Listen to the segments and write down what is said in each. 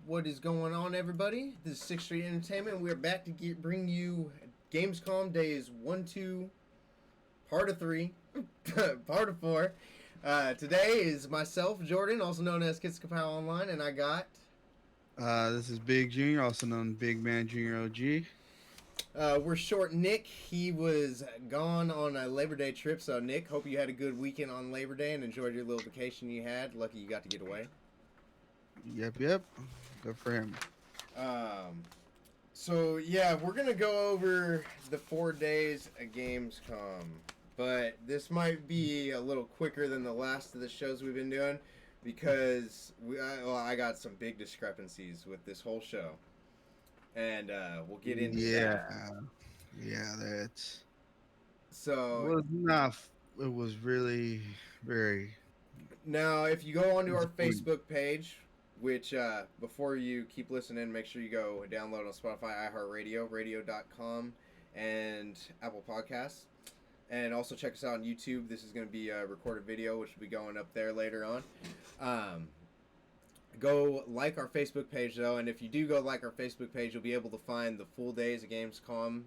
What is going on, everybody? This is Sixth Street Entertainment. We're back to bring you Gamescom Days 1, 2, part of 3, part of 4. Today is myself, Jordan, also known as Kids Kapow Online, and I got. This is Big Junior, also known Big Man Junior OG. We're short Nick. He was gone on a Labor Day trip, so Nick, hope you had a good weekend on Labor Day and enjoyed your little vacation you had. Lucky you got to get away. Yep. Good for him. Um, So yeah, we're gonna go over the 4 days of Gamescom, but this might be a little quicker than the last of the shows we've been doing because I got some big discrepancies with this whole show, and we'll get into that. Yeah, yeah. That So was not. It was really very now, if you go onto our disappointing. Facebook page, which before you keep listening, make sure you go download on Spotify, iHeartRadio, radio.com, and Apple Podcasts. And also check us out on YouTube. This is going to be a recorded video, which will be going up there later on. Um, go like our Facebook page, though. And if you do go like our Facebook page, you'll be able to find the full days of Gamescom.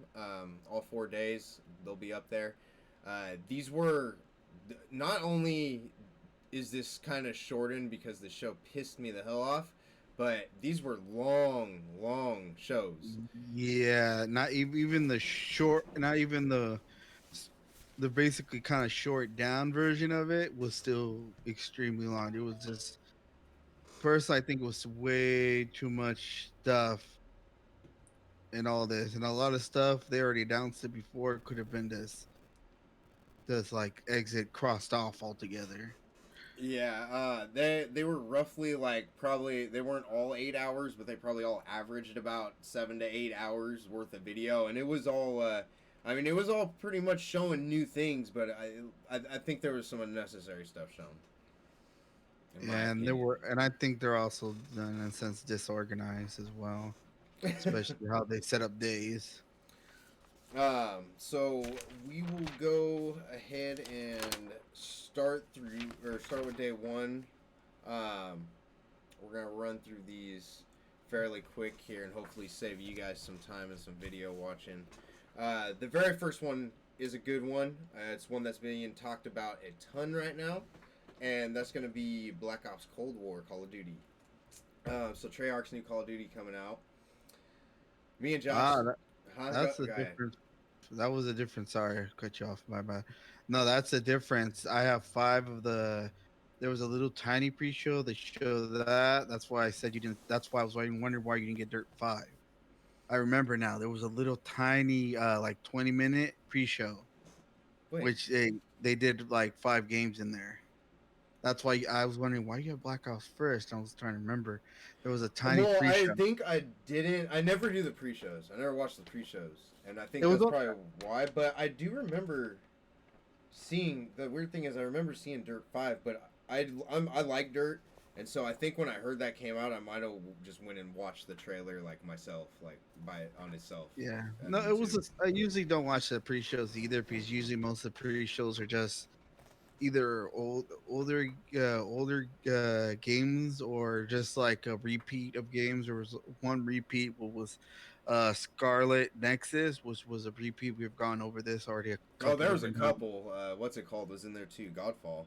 All 4 days, they'll be up there. These were not only is this kind of shortened because the show pissed me the hell off, but these were long shows. Yeah, not even the short, not even the basically kind of short down version of it was still extremely long. It was just personally, I think it was way too much stuff and all this, and a lot of stuff they already announced it before. It could have been this like exit crossed off altogether. Yeah, they were roughly like probably they weren't all 8 hours, but they probably all averaged about 7 to 8 hours worth of video, and it was all. I mean, it was all pretty much showing new things, but I think there was some unnecessary stuff shown, in my And there opinion. were, and I think they're also in a sense disorganized as well, especially how they set up days. So we will go ahead and start with day one. Um, we're gonna run through these fairly quick here and hopefully save you guys some time and some video watching. The very first one is a good one. It's one that's being talked about a ton right now, and that's gonna be Black Ops Cold War Call of Duty. So Treyarch's new Call of Duty coming out. Me and Ah, Josh, huh? that's the Go ahead. difference. That was a difference. Sorry, cut you off. My bad. No, that's the difference. I have five of the. There was a little tiny pre-show. They showed that. That's why I said you didn't. That's why I was wondering why you didn't get Dirt 5. I remember now. There was a little tiny, like 20-minute pre-show, Wait. which they did like 5 games in there. That's why I was wondering why you have Black Ops first. I was trying to remember. There was a tiny Well, I pre-show. think I didn't. I never do the pre-shows. I never watch the pre-shows, and I It think was that's on. probably why. But I do remember seeing. The weird thing is, I remember seeing Dirt 5, but I like Dirt, and so I think when I heard that came out, I might have just went and watched the trailer like myself, like by it on itself Yeah. on No, it was. YouTube. I usually don't watch the pre-shows either because usually most of the pre-shows are just either older games or just like a repeat of games. There was one repeat what was Scarlet Nexus, which was a repeat. We've gone over this already a Oh, couple there was a different times. couple. What's it called? Was in there too. Godfall.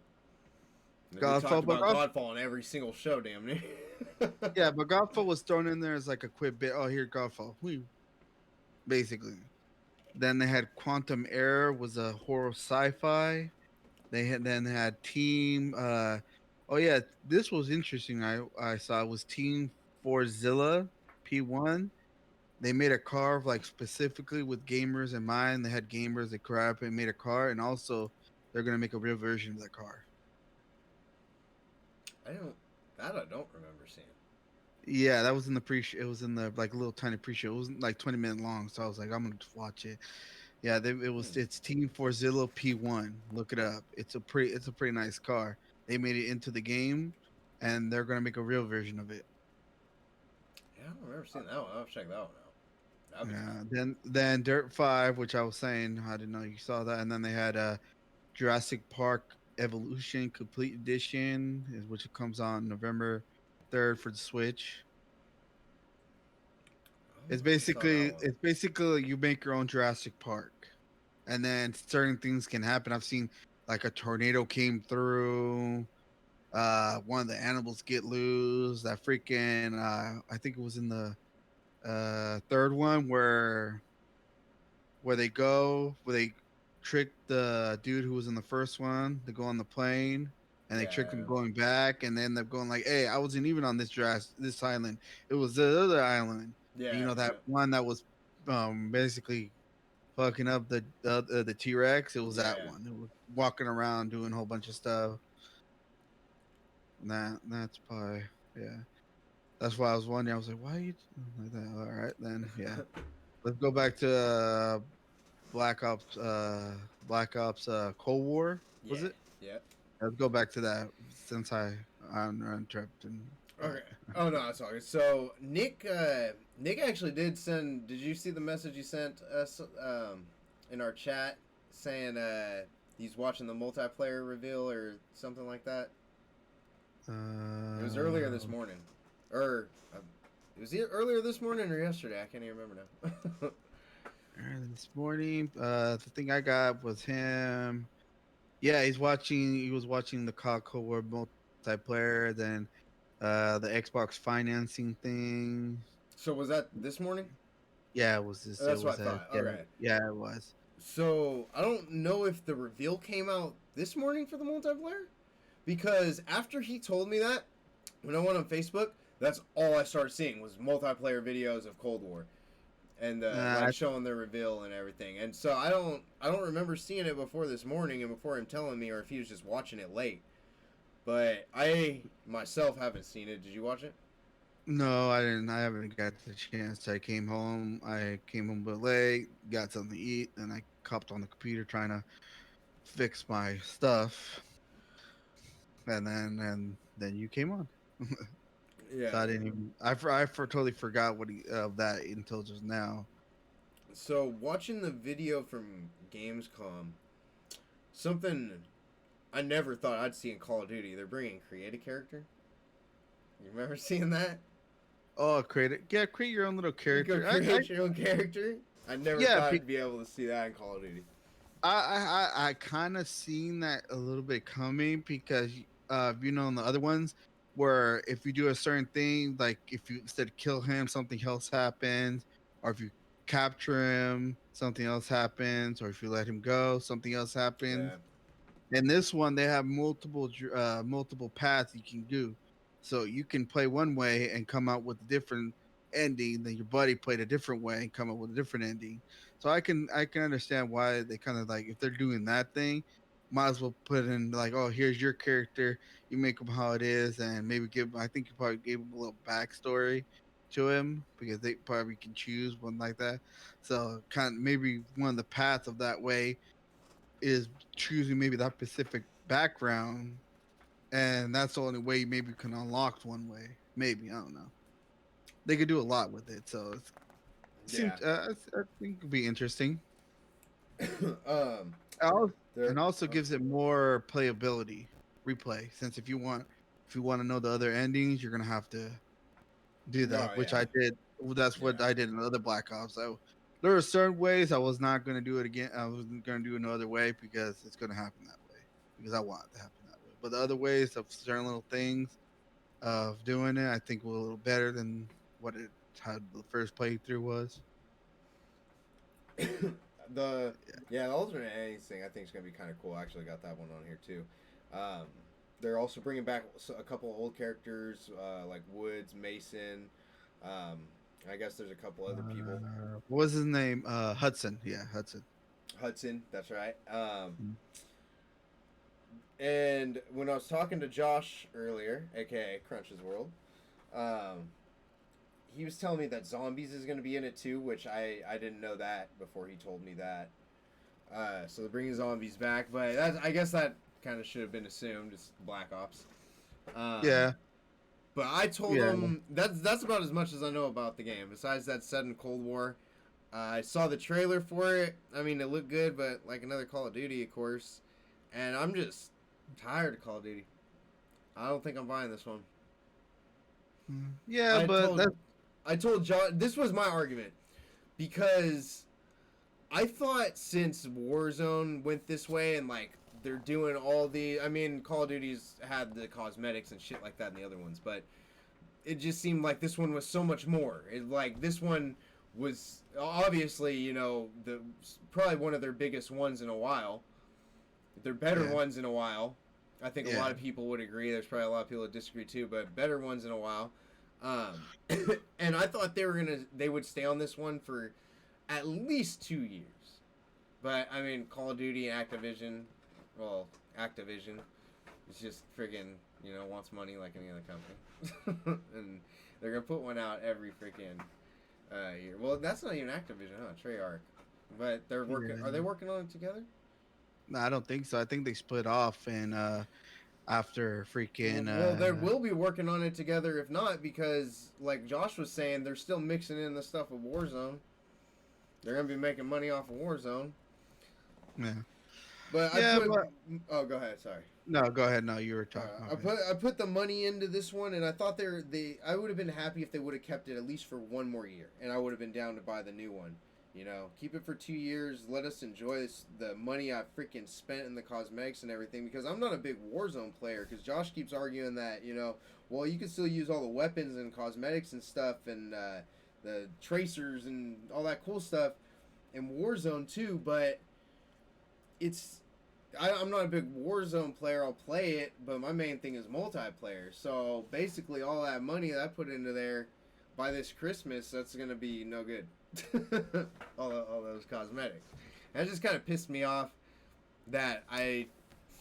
We talked Godfall, but about Godfall in every single show, damn near. yeah, but Godfall was thrown in there as like a quick bit. Oh, here Godfall, basically. Then they had Quantum Error was a horror sci-fi. They had Team. Oh yeah, this was interesting. I saw it was Team Forzilla P1. They made a car like specifically with gamers in mind. They had gamers that crap and made a car, and also they're gonna make a real version of that car. I don't. That I don't remember seeing. Yeah, that was in the pre. It was in the like little tiny pre-show. It wasn't like 20 minutes long, so I was like, I'm gonna just watch it. Yeah, it was. Hmm. It's Team Forzilla P1. Look it up. It's a pretty nice car. They made it into the game, and they're gonna make a real version of it. Yeah, I don't remember seeing that one. I'll check that one out. That'd be fun. Yeah. Then Dirt 5, which I was saying, I didn't know you saw that, and then they had Jurassic Park Evolution Complete Edition, which comes on November 3rd for the Switch. It's I just saw that basically one. it's basically you make your own Jurassic Park, and then certain things can happen. I've seen like a tornado came through. One of the animals get loose. That freaking I think it was in the third one where they trick the dude who was in the first one to go on the plane, and they trick him Yeah, going back, and then they're going like, "Hey, I wasn't even on this island. It was the other island." And, yeah, that yeah, one that was basically fucking up the T Rex. It was that yeah. one. It was walking around doing a whole bunch of stuff. That's probably yeah. That's why I was wondering. I was like, why are you like that? All right, then yeah. Let's go back to Black Ops. Black Ops. Cold War was Yeah, it? yeah. Let's go back to that since I'm interrupting. Okay. But Oh no, it's all good. So Nick actually did send. Did you see the message he sent us in our chat saying he's watching the multiplayer reveal or something like that? It was earlier this uh, morning, or it was either earlier this morning or yesterday. I can't even remember now. early this morning, the thing I got was him. Yeah, he's watching. He was watching the Cold War multiplayer. Then the Xbox financing thing. So was that this morning? Yeah, it was this. It That's what was I thought. yeah, Okay. yeah, it was. So I don't know if the reveal came out this morning for the multiplayer because after he told me that, when I went on Facebook, that's all I started seeing was multiplayer videos of Cold War and Uh, like showing the reveal and everything. And so I don't remember seeing it before this morning and before him telling me, or if he was just watching it late. But I myself haven't seen it. Did you watch it? no, I didn't. I haven't got the chance. I came home. I came home a bit late. Got something to eat, and I copped on the computer trying to fix my stuff. And then you came on. So Yeah. I didn't even. Totally forgot what of that until just now. So watching the video from Gamescom, something I never thought I'd see in Call of Duty. They're bringing create a character. You remember seeing that? Oh, create it. Yeah, create your own little You go character. create your own character. I never Yeah, thought I'd be able to see that in Call of Duty. I kind of seen that a little bit coming because in the other ones where if you do a certain thing, like if you instead kill him, something else happens, or if you capture him, something else happens, or if you let him go, something else happens. Yeah. In this one, they have multiple paths you can do, so you can play one way and come out with a different ending than your buddy played a different way and come up with a different ending. So I can understand why they kind of like if they're doing that thing, might as well put in like, oh, here's your character, you make him how it is, and maybe give. I think you probably gave him a little backstory to him because they probably can choose one like that. So kind of maybe one of the paths of that way is choosing maybe that specific background, and that's the only way maybe you can unlock one way. Maybe I don't know. They could do a lot with it, so it Yeah. seems I think it could be interesting. um. Al- There. and also gives it more playability, replay. Since if you want to know the other endings, you're gonna have to do that, Oh which yeah. I did. That's what Yeah. I did in other Black Ops. So there are certain ways I was not gonna do it again. I was gonna do another way because it's gonna happen that way because I want it to happen that way. But the other ways of certain little things of doing it, I think were a little better than what it how the first playthrough was. the Yeah. yeah, the alternate endings thing I think is gonna be kind of cool. I actually got that one on here too. Um, they're also bringing back a couple of old characters like Woods, Mason. Um, I guess there's a couple other people. What was his name? Hudson. Yeah, Hudson. Hudson, that's right. Mm. And when I was talking to Josh earlier, aka Crunch's World, um, he was telling me that zombies is going to be in it too, which I didn't know that before he told me that. So they're bringing zombies back, but I guess that kind of should have been assumed. It's Black Ops. Um, Yeah, but I told yeah. him that's about as much as I know about the game. Besides that, set in Cold War. I saw the trailer for it. I mean, it looked good, but like another Call of Duty, of course. And I'm just tired of Call of Duty. I don't think I'm buying this one. Yeah, I but told that's I told John this was my argument because I thought since Warzone went this way and like they're doing all the, I mean, Call of Duty's had the cosmetics and shit like that in the other ones, but it just seemed like this one was so much more. Like this one was obviously, you know, the probably one of their biggest ones in a while. Their better Yeah. ones in a while. I think a Yeah. lot of people would agree. There's probably a lot of people that disagree too, but better ones in a while. Um, and I thought they would stay on this one for at least 2 years. But I mean, Call of Duty and Activision, well, Activision, it's just friggin', you know, wants money like any other company, and they're gonna put one out every freaking year. Well, that's not even Activision, huh? Treyarch, but they're working. Yeah. Are they working on it together? No, I don't think so. I think they split off, and after freaking Well, they will be working on it together. If not, because like Josh was saying, they're still mixing in the stuff of Warzone. They're gonna be making money off of Warzone. yeah. But Yeah, but oh, go ahead. Sorry. no, go ahead. No, you were talking about it. I put the money into this one, and I thought I would have been happy if they would have kept it at least for one more year, and I would have been down to buy the new one. You know, keep it for 2 years. Let us enjoy the money I freaking spent in the cosmetics and everything. Because I'm not a big Warzone player. Because Josh keeps arguing that, you know, well, you can still use all the weapons and cosmetics and stuff and the tracers and all that cool stuff in Warzone too. But I'm not a big Warzone player. I'll play it, but my main thing is multiplayer. So basically, all that money that I put into there by this Christmas, that's gonna be no good. all those cosmetics. And it just kind of pissed me off that I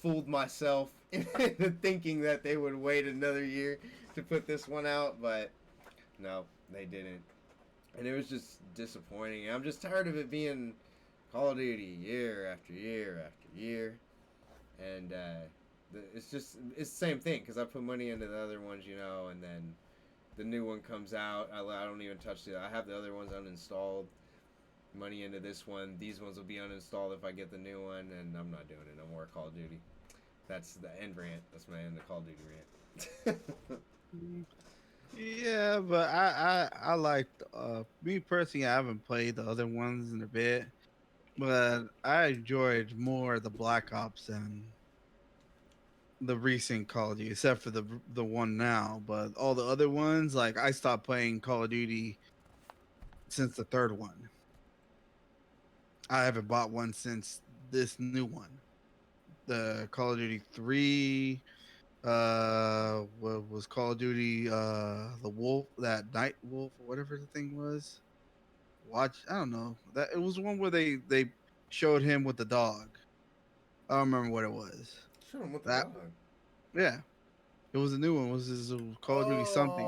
fooled myself into thinking that they would wait another year to put this one out, but no, they didn't. And it was just disappointing. I'm just tired of it being Call of Duty year after year after year. And it's the same thing because I put money into the other ones, you know, and then the new one comes out. I don't even touch it. I have the other ones uninstalled. Money into this one. These ones will be uninstalled if I get the new one, and I'm not doing it no more. Call of Duty. That's the end rant. That's my end of Call of Duty rant. Yeah, but I liked me personally. I haven't played the other ones in a bit, but I enjoyed more the Black Ops than the recent Call of Duty, except for the one now. But all the other ones, like I stopped playing Call of Duty since the third one. I haven't bought one since this new one, the Call of Duty 3. What was Call of Duty? The Wolf, that Night Wolf, or whatever the thing was. Watch, I don't know. That it was one where they showed him with the dog. I don't remember what it was. Shoot him with the That dog. yeah, it was a new one. It was this Call of Duty something?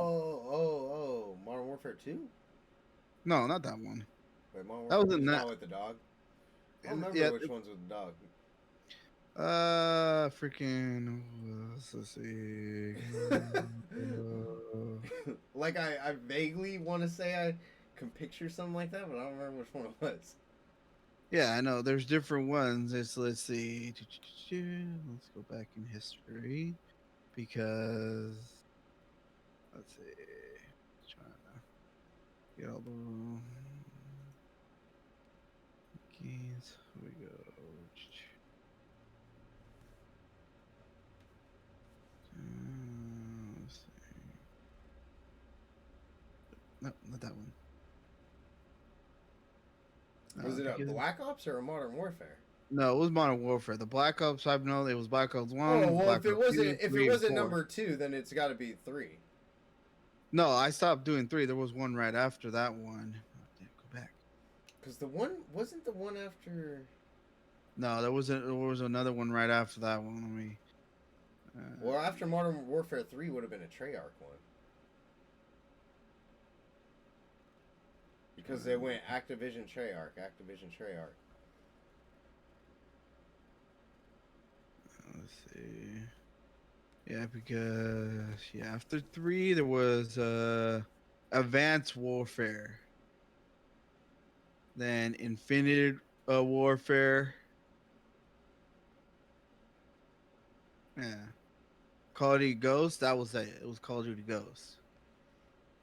Modern Warfare 2? No, not that one. Wait, Modern That Warfare was 2 in is that. not with the dog? I don't remember Yeah. which one's with the dog. Freaking. Let's see. Like, I vaguely want to say I can picture something like that, but I don't remember which one it was. Yeah, I know. There's different ones. Let's see. Let's go back in history because let's see. Trying to get all the keys. Here we go. Let's see. No, not that one. Was it a because- Black Ops or a Modern Warfare? No, it was Modern Warfare. The Black Ops I've known it was Black Ops 1. Oh, well, Black if it Ops 2, wasn't 3, and 4. number 2, then it's got to be 3. No, I stopped doing 3. There was one right after that one. Oh, damn, go back. Because wasn't the one after. No, there was another one right after that one. Let me. Well, after Modern Warfare 3 would have been a Treyarch one. Because they went Activision Treyarch. Let's see. Yeah, because after 3 there was Advanced Warfare. Then Infinite Warfare. Yeah. Call of Duty Ghost, that was it. It was Call of Duty Ghost.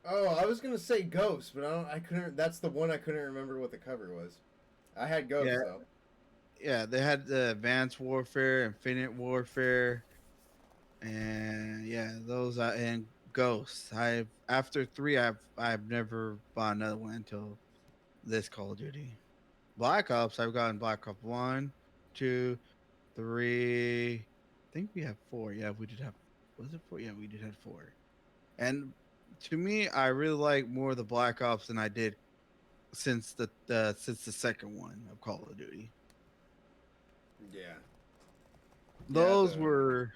Oh, I was gonna say Ghost, but I don't. I couldn't. That's the one I couldn't remember what the cover was. I had Yeah, Ghost though. yeah. They had the Advanced Warfare, Infinite Warfare, and yeah, those are and Ghosts. I've after three, I've never bought another one until this Call of Duty. Black Ops, I've gotten Black Ops 1, 2, 3. I think we have 4. Yeah, we did have. Was it 4? Yeah, we did have 4. And to me, I really like more of the Black Ops than I did since the second one of Call of Duty. Yeah. Yeah. Those were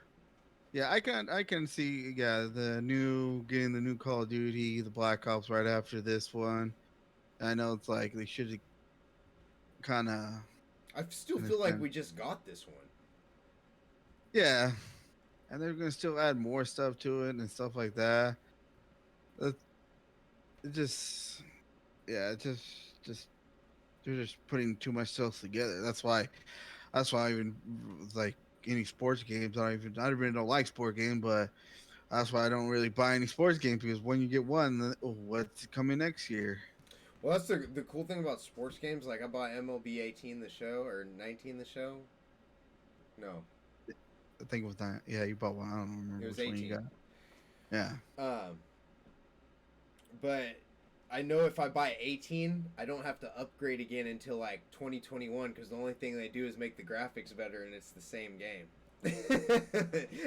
yeah, I can see the new getting the new Call of Duty, the Black Ops right after this one. I know it's like they should have kind of I still in a feel like sense, we just got this one. yeah, and they're gonna still add more stuff to it and stuff like that. It, it just yeah, it just they're just putting too much stuff together. That's why I even like any sports games. I really don't like sport games, but that's why I don't really buy any sports games because when you get one, then, oh, what's coming next year? Well, that's the cool thing about sports games. Like I bought MLB 18 the show or 19 the show. No, I think it was that. Yeah, you bought one. I don't it remember was which one you 18. got. Yeah. Um, but I know if I buy 18, I don't have to upgrade again until like 2021 because the only thing they do is make the graphics better and it's the same game.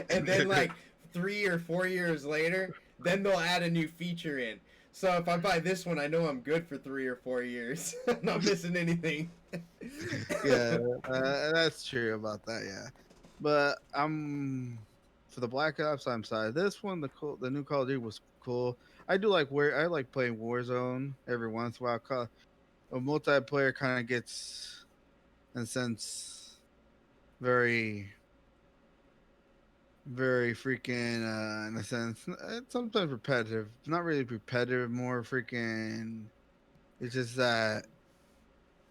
And then like 3 or 4 years later, then they'll add a new feature in. So if I buy this one, I know I'm good for 3 or 4 years. I'm not missing anything. Yeah, that's true about that. Yeah, but I'm for the Black Ops. I'm sorry. This one, the new Call of Duty was cool. I like playing Warzone every once in a while. A multiplayer kind of gets, in a sense, very very freaking in a sense it's sometimes repetitive, not really repetitive, more freaking it's just that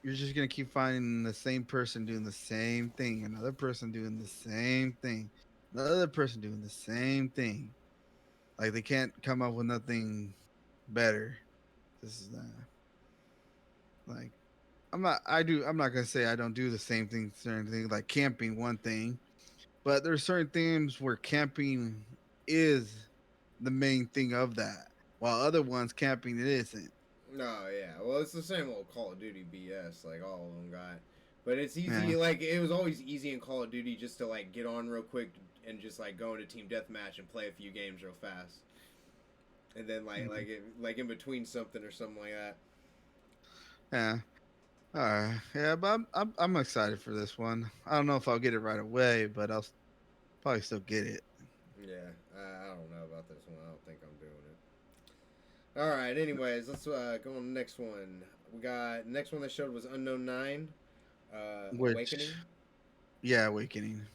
you're just gonna keep finding the same person doing the same thing, another person doing the same thing, another person doing the same thing. Like they can't come up with nothing better. This is like I'm not gonna say I don't do the same thing, certain things like camping one thing, but there's certain things where camping is the main thing of that, while other ones camping it isn't. No, yeah. Well, it's the same old Call of Duty BS, like all of them got. But it's Yeah. easy. Like it was always easy in Call of Duty just to like get on real quick and just like go into team deathmatch and play a few games real fast, and then Mhm. like in between something or something like that. Yeah. All right. Yeah, but I'm excited for this one. I don't know if I'll get it right away, but probably still get it. Yeah, I don't know about this one. I don't think I'm doing it. All right. Anyways, let's go on to the next one. We got next one they showed was Unknown Nine, Which Awakening. yeah, Awakening,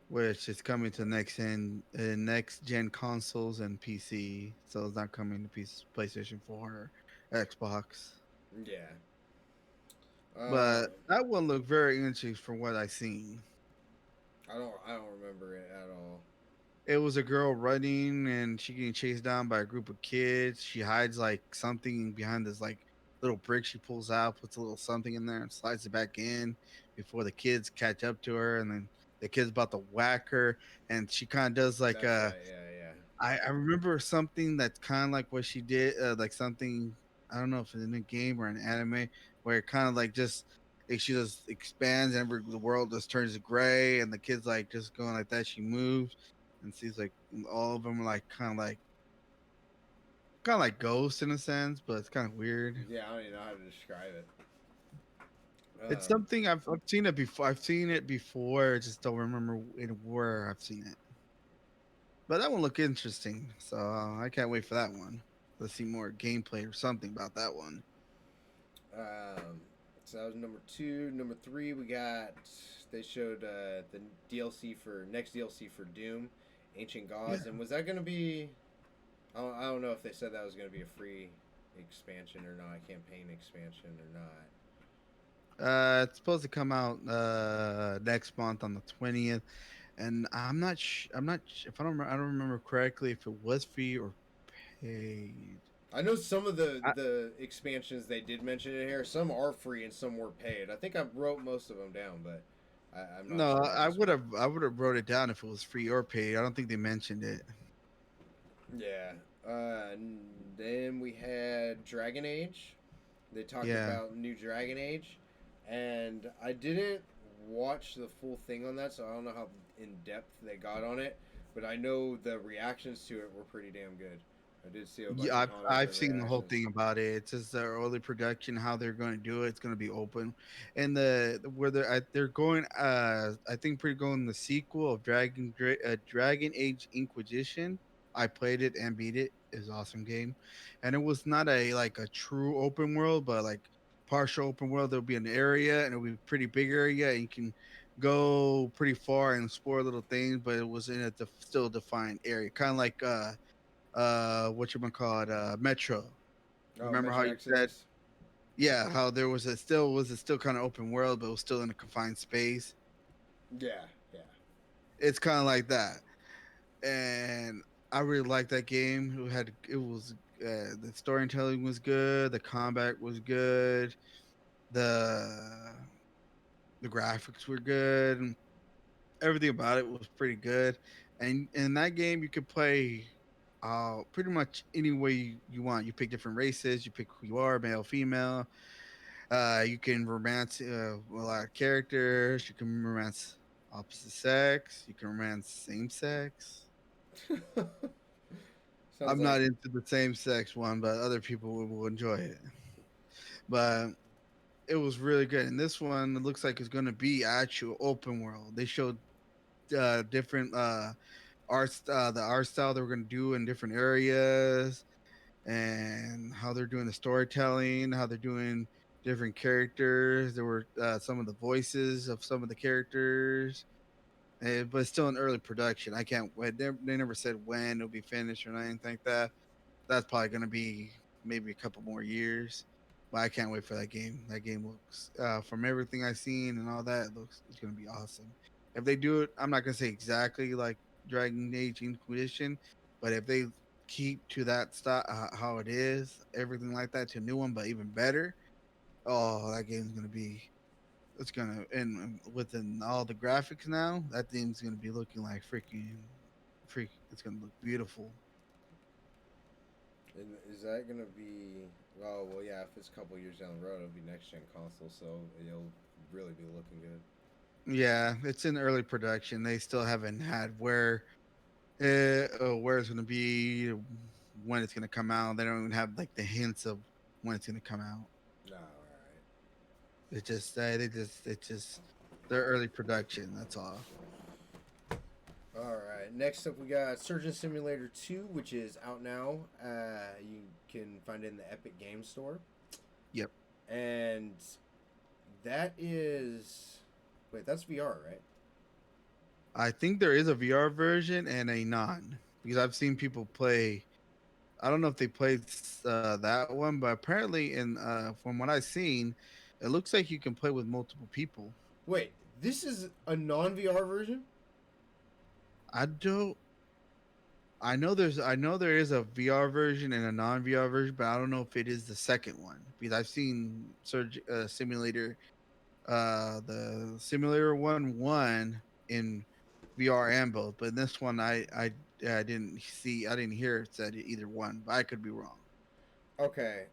which is coming to next gen consoles and PC, so it's not coming to PC, PlayStation 4 or Xbox. Yeah. But that one looked very interesting from what I seen. I don't remember it at all. It was a girl running and she getting chased down by a group of kids. She hides like something behind this like little brick she pulls out, puts a little something in there and slides it back in before the kids catch up to her, and then the kid's about to whack her, and she kind of does like That's right. Yeah, yeah. I remember something that's kind of like what she did, like something I don't know if it's in a game or an anime where it kind of like just like she just expands and the world just turns gray and the kids like just going like that. She moves and sees like all of them are like kind of like ghosts in a sense, but it's kind of weird. Yeah, I don't even know how to describe it. It's Um, something I've seen it before. I've seen it before. I just don't remember where I've seen it. But that one looked interesting, so I can't wait for that one. Let's see more gameplay or something about that one. um, so that was number two. Number three, we got they showed the DLC for next DLC for Doom, Ancient Yeah, Gods, and was that gonna be? I don't know if they said that was gonna be a free expansion or not, campaign expansion or not. it's supposed to come out next month on the 20th, and I'm not. If I don't remember correctly, if it was free or paid. I know some of the I, the expansions they did mention in here. Some are free and some were paid. I think I wrote most of them down, but I'm not no, sure about this one. I would have wrote it down if it was free or paid. I don't think they mentioned it. Yeah. Then we had Dragon Age. They talked Yeah. about new Dragon Age, and I didn't watch the full thing on that, so I don't know how in depth they got on it. But I know the reactions to it were pretty damn good. I did see a bunch Yeah, of comments I've and seen the whole reactions. thing about it. It's just the early production, how they're going to do it. It's going to be open, and the where they're going. I think pretty going the sequel of Dragon Age Inquisition. I played it and beat it. It was an awesome game, and it was not a like a true open world, but like partial open world. There'll be an area, and it'll be a pretty big area, and you can go pretty far and explore little things. But it was in a still defined area, kind of like what you call it, Metro. Oh, Remember how Metro you said, Exodus. yeah, how there was a still kind of open world, but it was still in a confined space. Yeah, yeah. It's kind of like that, and I really liked that game. It was the storytelling was good, the combat was good, the the graphics were good, and everything about it was pretty good. And in that game, you could play pretty much any way you want. You pick different races, you pick who you are, male, female. You can romance a lot of characters. You can romance opposite sex. You can romance same sex. Sounds I'm like not into the same sex one, but other people will enjoy it. But it was really good. And this one it looks like it's going to be actual open world. They showed different the art style they were going to do in different areas, and how they're doing the storytelling, how they're doing different characters. There were some of the voices of some of the characters, but it's still in early production. I can't wait. They never said when it'll be finished or anything like that. That's probably going to be maybe a couple more years. But I can't wait for that game. That game looks, from everything I've seen and all that, it looks it's going to be awesome. If they do it, I'm not going to say exactly like Dragon Age Inquisition, but if they keep to that style, how it is, everything like that to a new one, but even better, oh, that game's going to be. It's gonna and within all the graphics now, that thing's gonna be looking like freak. It's gonna look beautiful. And is that gonna be? Oh well, yeah. If it's a couple years down the road, it'll be next gen console, so it'll really be looking good. Yeah, it's in early production. They still haven't had where it's gonna be, when it's gonna come out. They don't even have like the hints of when it's gonna come out. No, all It's just their early production. That's all. right, all right. Next up, we got Surgeon Simulator 2, which is out now. You can find it in the Epic Game Store, Yep. and that is. Wait, that's VR, right? I think there is a VR version and a non, because I've seen people play. I don't know if they played that one, but apparently, in from what I've seen, it looks like you can play with multiple people. Wait, this is a non VR version. I don't. I know there is a VR version and a non VR version, but I don't know if it is the second one because I've seen Simulator, the Simulator one in VR and both, but in this one I didn't see, I didn't hear it said either one, but I could be wrong. Okay,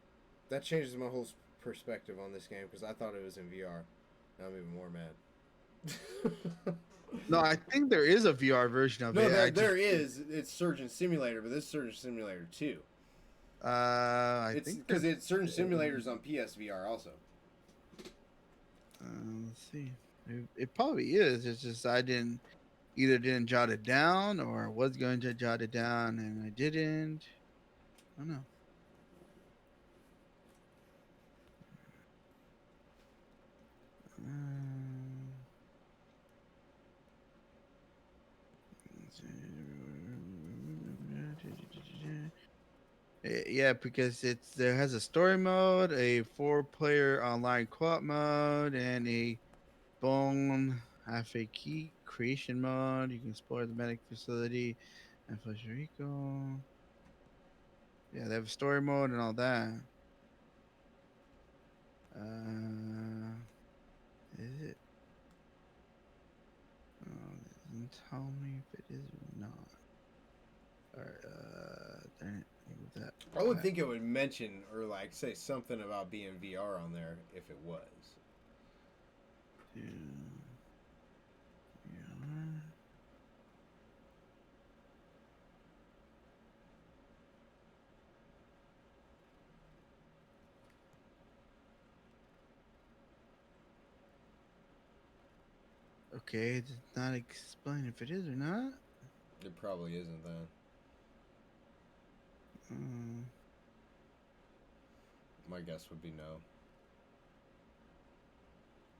that changes my whole perspective on this game because I thought it was in VR. Now I'm even more mad. No, I think there is a VR version of No, it. there there is. It's Surgeon Simulator, but this is Surgeon Simulator 2. I It's think because there's. it's Surgeon Simulators on PSVR also. Let's see. It probably is. It's just I didn't jot it down or was going to jot it down and I didn't. I don't know. Um, yeah, because there has a story mode, a four-player online co-op mode, and a bone half a key creation mode. You can explore the medic facility in Puerto Rico. Yeah, they have a story mode and all that. Uh, is it? It doesn't tell me if it is or not. All right. Dang it. Move that I would back think it would mention or like say something about being VR on there if it was. to VR. Okay, it does not explain if it is or not. It probably isn't then. Um, My guess would be no.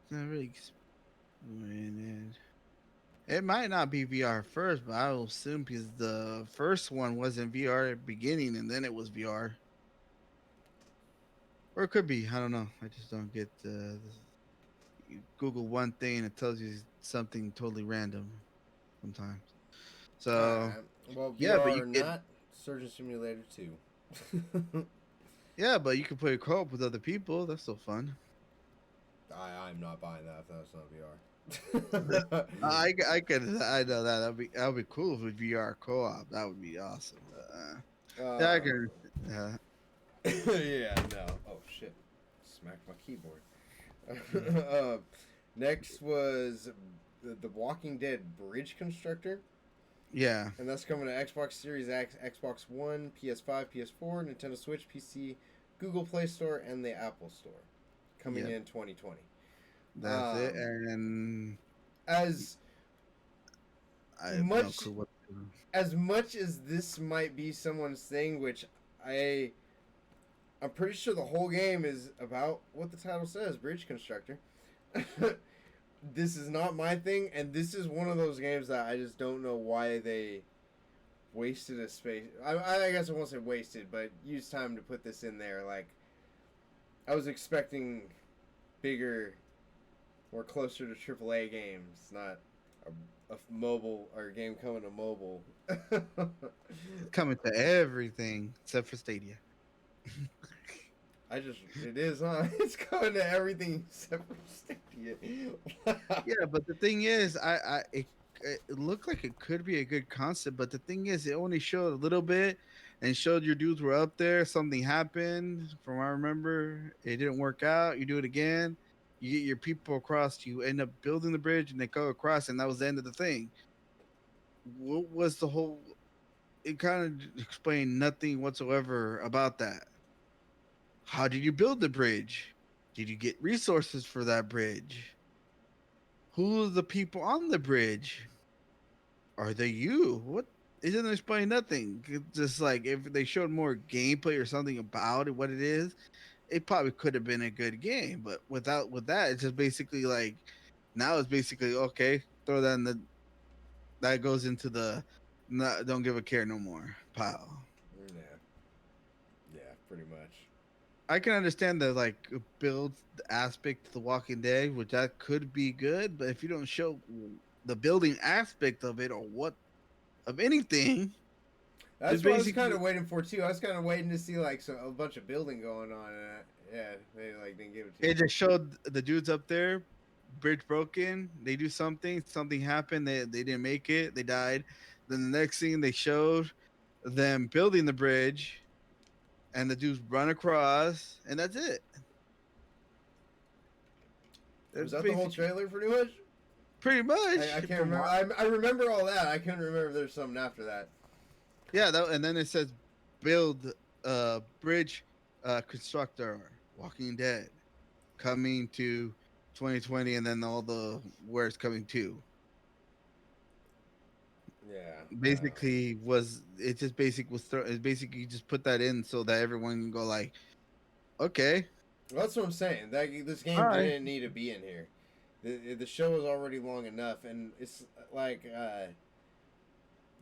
it's not really explaining it. It might not be VR first, but I will assume because the first one wasn't VR at the beginning and then it was VR. Or it could be. I don't know. I just don't get you Google one thing and it tells you something totally random sometimes. So Alright. Well, yeah, but you VR could not Surgeon Simulator 2. yeah, but you could play co-op with other people. That's still fun. I'm not buying that if that's not VR. I know that would be cool if it was VR co-op. That would be awesome. Yeah, I uh, can. Yeah. yeah, no. Oh shit! Smacked my keyboard. Next was the Walking Dead Bridge Constructor, Yeah. and that's coming to Xbox Series X, Xbox One, PS5, PS4, Nintendo Switch, PC, Google Play Store, and the Apple Store, coming Yep. in 2020. That's it. And As I have no much clue what to do. as much as this might be someone's thing, which I'm pretty sure the whole game is about what the title says, Bridge Constructor. This is not my thing, and this is one of those games that I just don't know why they wasted a space. I guess I won't say wasted, but used time to put this in there. Like, I was expecting bigger, more closer to AAA games, not a mobile or a game coming to mobile. It's coming to everything except for Stadia. It is, huh? It's coming to everything except for Stadia. Yeah, but the thing is, it looked like it could be a good concept, but the thing is, it only showed a little bit and showed your dudes were up there. Something happened, from what I remember. It didn't work out. You do it again. You get your people across. You end up building the bridge, and they go across, and that was the end of the thing. What was the whole? It kind of explained nothing whatsoever about that. How did you build the bridge? Did you get resources for that bridge? Who are the people on the bridge? Are they you? What? It doesn't explain nothing. It's just like if they showed more gameplay or something about it, what it is, it probably could have been a good game. But with that, it's just basically like now it's basically okay. Throw that in the that goes into the not, don't give a care no more pile. Yeah, yeah, pretty much. I can understand the like build aspect to The Walking Dead, which that could be good, but if you don't show the building aspect of it or what of anything, it's That's what I was kind basically of waiting for too. I was kind of waiting to see like a bunch of building going on. Yeah, they like didn't give it to you. it just showed the dudes up there, bridge broken. They do something, something happened. They didn't make it. They died. Then the next thing they showed them building the bridge, and the dudes run across, and that's it. Was That's that the whole basically trailer pretty much? pretty I much can't from remember. I remember all that. I couldn't remember if there's something after that. yeah, and then it says build bridge constructor Walking Dead coming to 2020 and then all the where it's coming to. Yeah. Basically was it just basic was it basically you just put that in so that everyone can go like, okay, Well, that's what I'm saying. That this all game right. didn't need to be in here. The show was already long enough, and it's like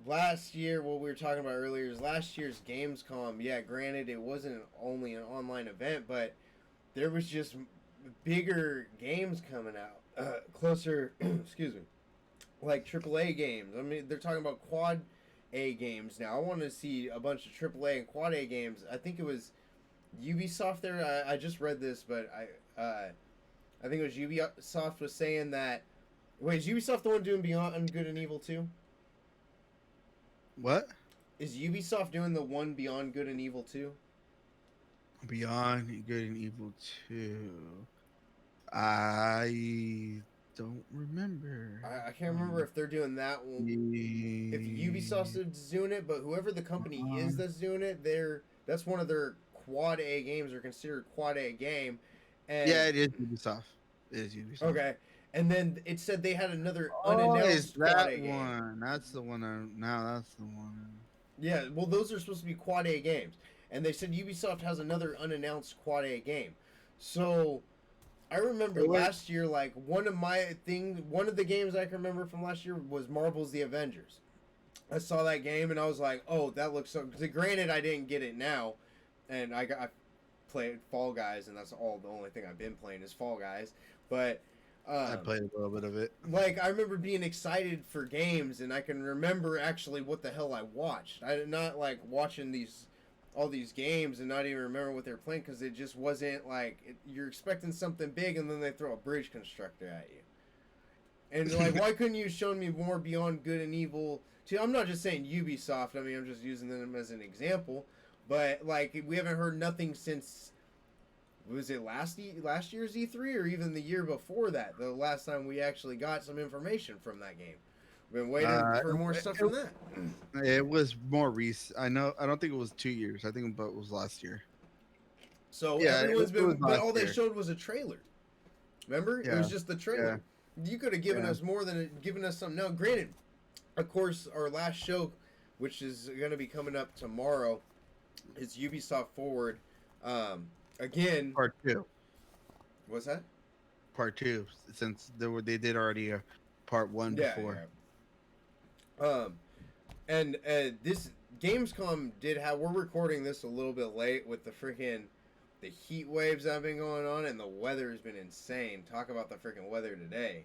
last year. What we were talking about earlier is last year's Gamescom. Yeah, granted, it wasn't only an online event, but there was just bigger games coming out, closer. Excuse me, like AAA games. I mean, they're talking about quad A games now. I want to see a bunch of AAA and quad A games. I think it was Ubisoft there. I just read this, but I think it was Ubisoft was saying that. Wait, is Ubisoft the one doing Beyond Good and Evil 2? What? Is Ubisoft doing the one Beyond Good and Evil 2? Beyond Good and Evil 2. I don't remember. I can't remember if they're doing that one. If Ubisoft is doing it, but whoever the company is that's doing it, that's one of their quad A games or considered quad A game. And yeah, it is Ubisoft. It is Ubisoft. Okay, and then it said they had another Oh, is unannounced quad that A game. one? That's the one. That's the one. Yeah, well, those are supposed to be quad A games, and they said Ubisoft has another unannounced quad A game. So, I remember last year, like one of the games I can remember from last year was Marvel's The Avengers. I saw that game and I was like, oh, that looks so. Because granted, I didn't get it now, and I played Fall Guys, and that's the only thing I've been playing is Fall Guys. But I played a little bit of it. like I remember being excited for games, and I can remember actually what the hell I watched. I did not like watching all these games and not even remember what they're playing because it just wasn't like you're expecting something big, and then they throw a bridge constructor at you. And like, why couldn't you show me more Beyond Good and Evil? I'm not just saying Ubisoft. I mean, I'm just using them as an example. But like, we haven't heard nothing since. Was it last year's E3 or even the year before that? The last time we actually got some information from that game. We've been waiting for more stuff from that. It was more recent. I don't think it was 2 years. I think it was last year. So yeah, everyone's been, but all they showed was a trailer. Remember, it was just the trailer. Yeah. You could have given us more than given us some. Now, granted, of course, our last show, which is going to be coming up tomorrow, is Ubisoft Forward. Again, part 2. What's that? Part 2, since they did already a part 1 before. Yeah. And this Gamescom did have. We're recording this a little bit late with the heat waves that have been going on, and the weather has been insane. Talk about the freaking weather today.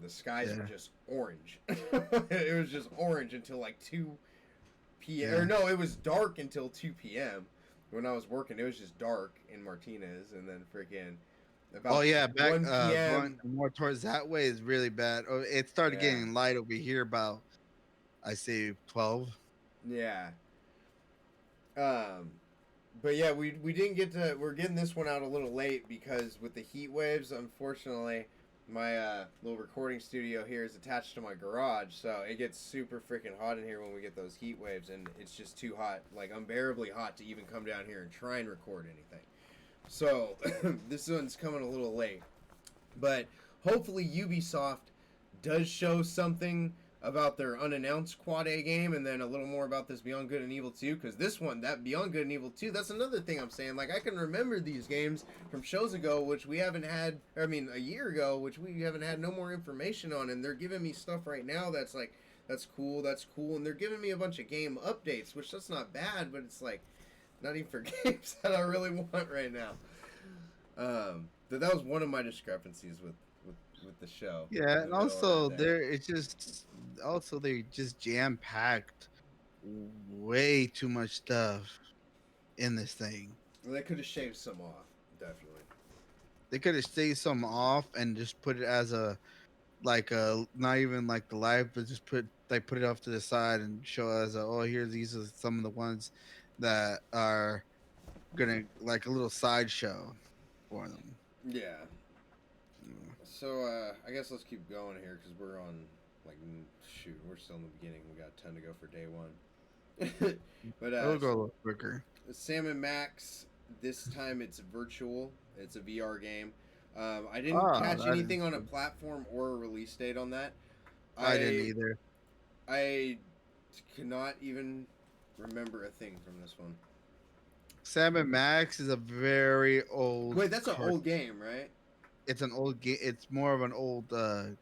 The skies were just orange. It was just orange until like 2 p.m. Or no, it was dark until 2 p.m. When I was working, it was just dark in Martinez, and then freaking about back 1 p.m. Going more towards that way is really bad. Oh, it started getting light over here about, I say, 12. Yeah. But yeah, we didn't get to. We're getting this one out a little late because with the heat waves, unfortunately, my little recording studio here is attached to my garage, so it gets super freaking hot in here when we get those heat waves, and it's just too hot, like unbearably hot to even come down here and try and record anything. So this one's coming a little late, but hopefully Ubisoft does show something about their unannounced quad A game, and then a little more about this Beyond Good and Evil 2, because this one, that Beyond Good and Evil 2, that's another thing I'm saying. Like, I can remember these games from shows ago, which we haven't had, I mean, a year ago, which we haven't had no more information on, and they're giving me stuff right now that's like, that's cool, and they're giving me a bunch of game updates, which that's not bad, but it's like, not even for games that I really want right now. But that was one of my discrepancies with the show. Yeah, and also they just jam packed way too much stuff in this thing. Well, they could have shaved some off, definitely. They could have shaved some off and just put it as not even like the live, but just put it off to the side and show us these are some of the ones that are gonna like a little sideshow for them. Yeah. So, I guess let's keep going here because we're on, we're still in the beginning. We got 10 to go for day 1. But we'll go a little quicker. Sam & Max, this time it's virtual. It's a VR game. I didn't catch anything on a platform or a release date on that. I didn't either. I cannot even remember a thing from this one. Sam & Max is a very old... Wait, that's an old game, right? It's an old game. It's more of an old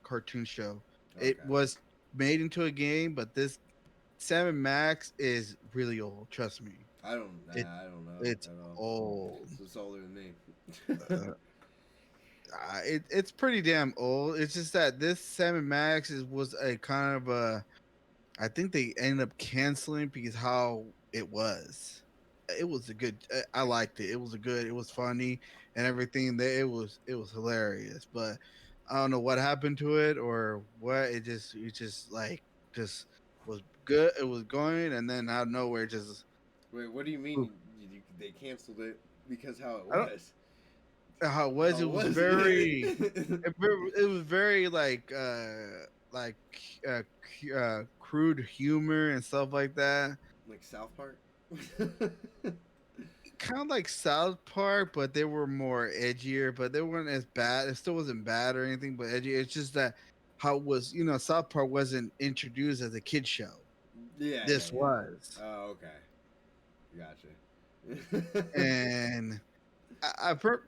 cartoon show. Okay. It was made into a game, but this Sam & Max is really old. Trust me. I don't know. It's old. It's older than me. It's pretty damn old. It's just that this Sam & Max was a kind of a I think they ended up canceling because how it was. It was a good. I liked it. It was a good. It was funny and everything. That it was hilarious. But I don't know what happened to it or what. It just like just was good. It was going and then out of nowhere just. Wait, what do you Poof. mean they canceled it because how it I don't was? how it was. How It it was was? very. It was very like uh, crude humor and stuff like that. Like South Park? Kind of like South Park, but they were more edgier, but they weren't as bad. It still wasn't bad or anything, but edgy. It's just that how it was, South Park wasn't introduced as a kid show. Yeah, yeah, This yeah. was, Oh, okay. Gotcha. and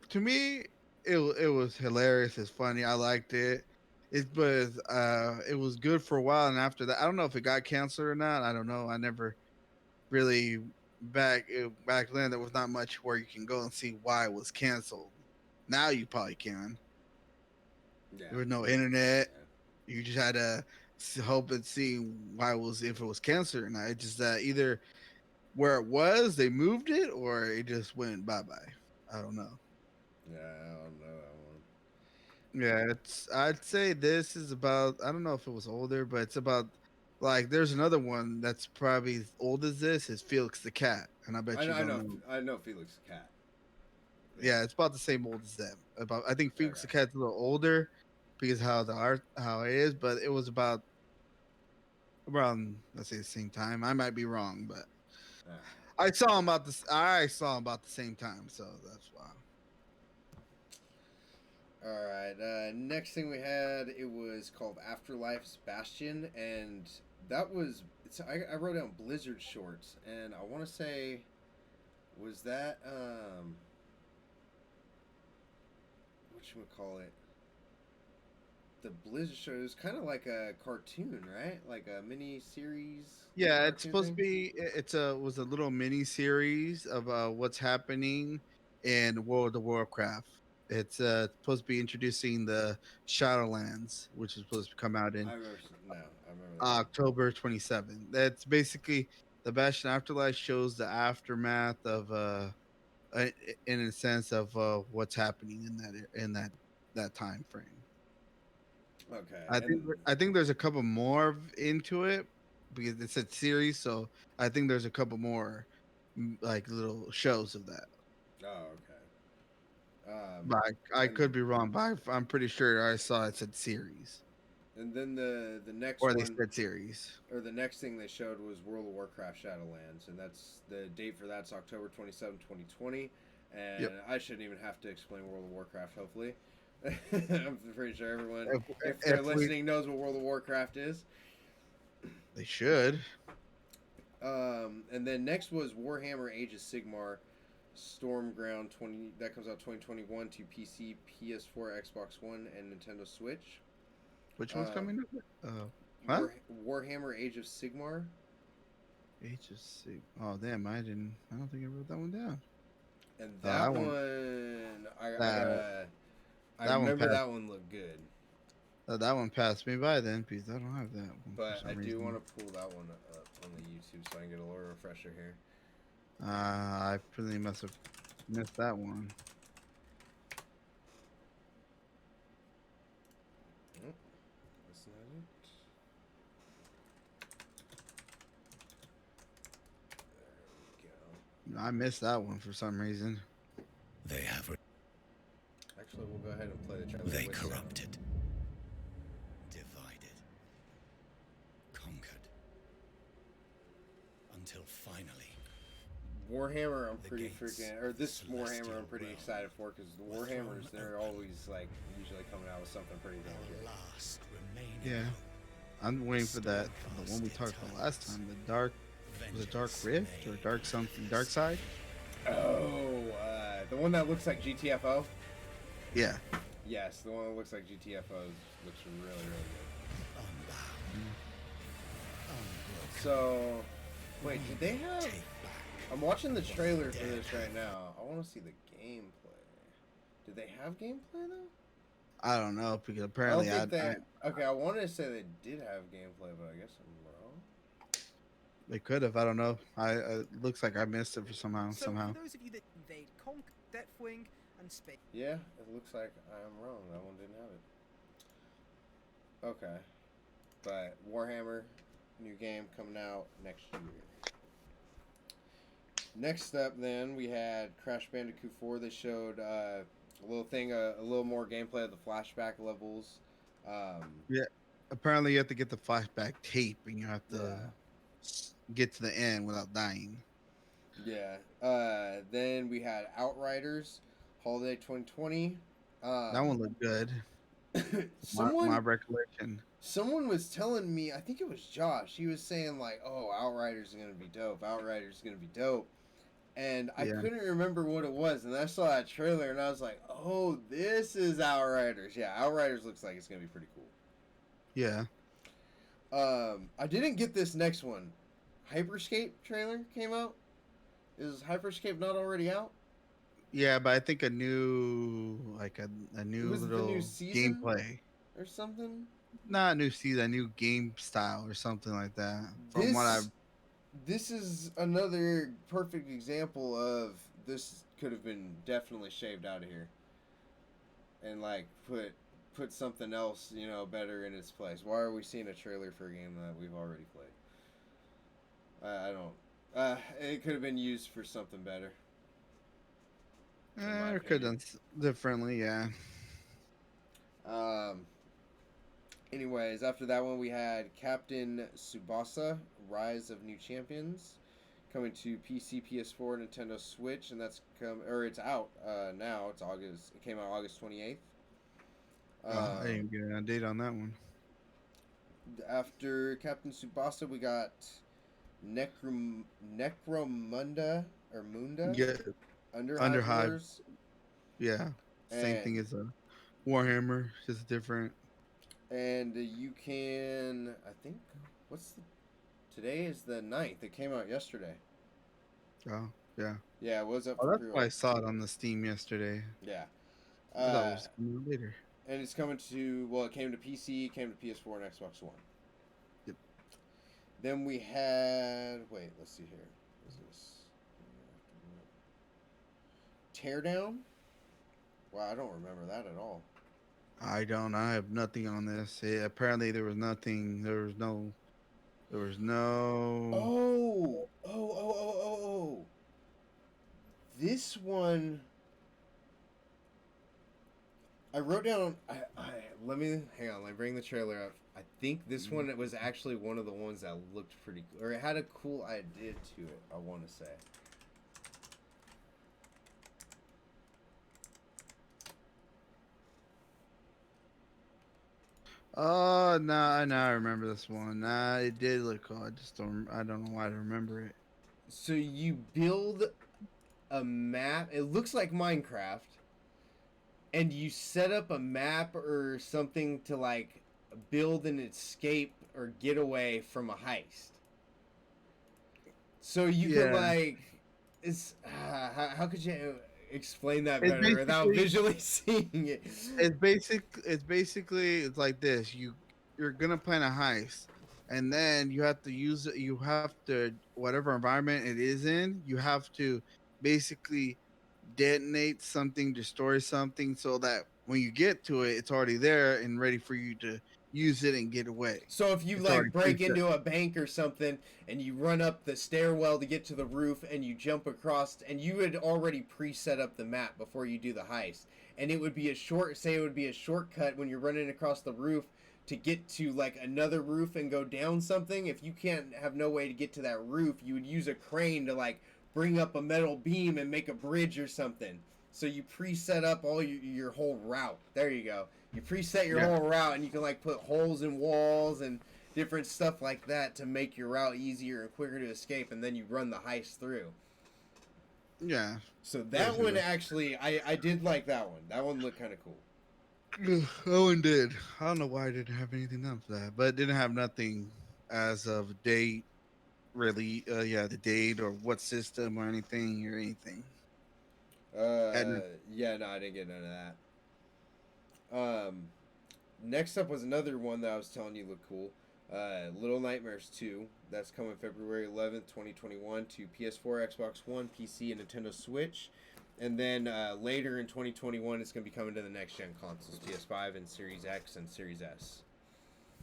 to me, it was hilarious. It's funny. I liked it. It was good for a while, and after that, I don't know if it got canceled or not. I don't know. I never really back then there was not much where you can go and see why it was canceled. Now you probably can. Yeah. There was no internet. Yeah. You just had to hope and see why it was if it was canceled or not. It's just that either where it was they moved it or it just went bye bye. I don't know. Yeah, I don't know that one. Yeah, I'd say this is about I don't know if it was older, but it's about like there's another one that's probably as old as this is Felix the Cat, and I bet you I don't know, know. I know Felix the Cat. Yeah. Yeah, it's about the same old as them. About I think Felix the Okay. Cat's a little older because how the art how it is, but it was about around let's say the same time. I might be wrong, but Ah. I saw him about the same time, so that's why. All right. Next thing we had, it was called Afterlife's Bastion, and that was. I wrote down Blizzard shorts, and I want to say, was that what should we call it? The Blizzard show. It was kind of like a cartoon, right? Like a mini series Yeah, it's cartoon supposed to thing. be it's a was a little mini series of what's happening in World of Warcraft. It's supposed to be introducing the Shadowlands, which is supposed to come out in I remember. No, I remember that one. October 27th. That's basically the Bastion Afterlife shows the aftermath of uh, in a sense of what's happening in that time frame. Okay, I think and I think there's a couple more into it because it's a series, so I think there's a couple more like little shows of that. oh, okay. But I And could be wrong, but I'm pretty sure I saw it said series then the next or they one said series. or the next thing they showed was World of Warcraft Shadowlands, and that's the date for that's October 27, 2020. And Yep. I shouldn't even have to explain World of Warcraft. Hopefully, I'm pretty sure everyone, If, if they're if we listening, knows what World of Warcraft is. they should. And then next was Warhammer Age of Sigmar Stormground 20 that comes out 2021 to PC, PS4, Xbox One, and Nintendo Switch. Which one's Um, coming up? Huh? Warhammer Age of Sigmar, HSC. Oh damn, I didn't. I don't think I wrote that one down. and That that one. one That I that one remember passed. that one looked good, That one passed me by then because I don't have that one for but I some do want reason. to pull that one up on the YouTube so I can get a little refresher here. I pretty must have missed that one. Nope, that's not it. There I missed that one for some reason. They have. we go. Actually, we'll go ahead and play the trailer. They with sound. corrupted, divided, conquered, until finally. Warhammer, I'm The pretty gates freaking, or this of Warhammer, I'm celestial pretty realm excited for because the were Warhammers, thrown they're open. always like usually coming out with something pretty damn Our good. last remaining Yeah, hope. I'm waiting for that. The one we Steadfast talked about last eternals. time. The dark was it Dark Vengeance Rift or made Dark something? Dark manifest. Side? Oh, the one that looks like GTFO. Yeah. Yes, the one that looks like GTFO looks really, really good. Unbound. Unbroken. So, wait, did they have? Take back. I'm watching the trailer for this right now. I want to see the gameplay. Did they have gameplay though? I don't know because I don't apparently think they. Okay, I wanted to say they did have gameplay, but I guess I'm wrong. They could have. I don't know. Looks like I missed it for somehow. So Somehow. for those of you that invade Conk, Deathwing, and Space. Yeah, it looks like I am wrong. That one didn't have it. Okay. But Warhammer, new game coming out next year. Next up, then, we had Crash Bandicoot 4. They showed a little thing, a little more gameplay of the flashback levels. Yeah. Apparently, you have to get the flashback tape, and you have to Yeah. get to the end without dying. Yeah. Then we had Outriders, Holiday 2020. That one looked good. someone My recollection. someone was telling me, I think it was Josh. He was saying like, "Oh, Outriders is gonna be dope. Outriders is gonna be dope." And I Yeah. couldn't remember what it was, and I saw that trailer, and I was like, "Oh, this is Outriders." Yeah, Outriders looks like it's gonna be pretty cool. Yeah. I didn't get this next one. Hyperscape trailer came out. Is Hyperscape not already out? Yeah, but I think a new, like a new Was it the little new season? gameplay. Or something? Not a new season, a new game style or something like that. From what I've. This is another perfect example of this could have been definitely shaved out of here. And like put something else, better in its place. Why are we seeing a trailer for a game that we've already played? I don't. It could have been used for something better. Or could have done differently, yeah. Anyways, after that one, we had Captain Tsubasa: Rise of New Champions, coming to PC, PS4, Nintendo Switch, and it's out now. It's August. It came out August 28th. I didn't get a date on that one. After Captain Tsubasa, we got Necromunda or Munda. Yeah. Underhive Underhive. Wars. Yeah. Same thing as a Warhammer, just different. And you can, I think, today is the 9th. It came out yesterday. Oh, yeah. Yeah, it was up Oh, for that's pre-order. why I saw it on the Steam yesterday. Yeah. I thought it was coming out later. And it's coming it came to PC, came to PS4 and Xbox One. Yep. Then we had, let's see here. What is this? Teardown? Wow, I don't remember that at all. I don't. I have nothing on this. Apparently, there was nothing. There was no. Oh. This one. I wrote down. Let me hang on. Let me bring the trailer up. I think this one was actually one of the ones that looked pretty cool, or it had a cool idea to it. I want to say. Oh, no, I remember this one. Nah, it did look cool. I don't know why I remember it. So you build a map. It looks like Minecraft. And you set up a map or something to like build an escape or get away from a heist. So you could like, how could you explain that better without visually seeing it? It's like this. You're gonna plan a heist, and then you have to use it. You have to, whatever environment it is in, you have to basically detonate something, destroy something, so that when you get to it, it's already there and ready for you to use it and get away. So if you like break into a bank or something and you run up the stairwell to get to the roof and you jump across, and you had already pre-set up the map before you do the heist, and it would be a shortcut when you're running across the roof to get to like another roof and go down something. If you can't have no way to get to that roof, you would use a crane to like bring up a metal beam and make a bridge or something. So you preset up all your whole route. There you go. You preset your whole route, and you can like put holes in walls and different stuff like that to make your route easier and quicker to escape, and then you run the heist through. Yeah. So that one actually, I did like that one. That one looked kind of cool. That one did. I don't know why I didn't have anything else for that, but it didn't have nothing as of date. Really, the date or what system or anything. Yeah, no, I didn't get none of that. Next up was another one that I was telling you looked cool. Little Nightmares 2. That's coming February 11th, 2021 to PS4, Xbox One, PC, and Nintendo Switch. And then later in 2021, it's going to be coming to the next gen consoles, PS5 and Series X and Series S.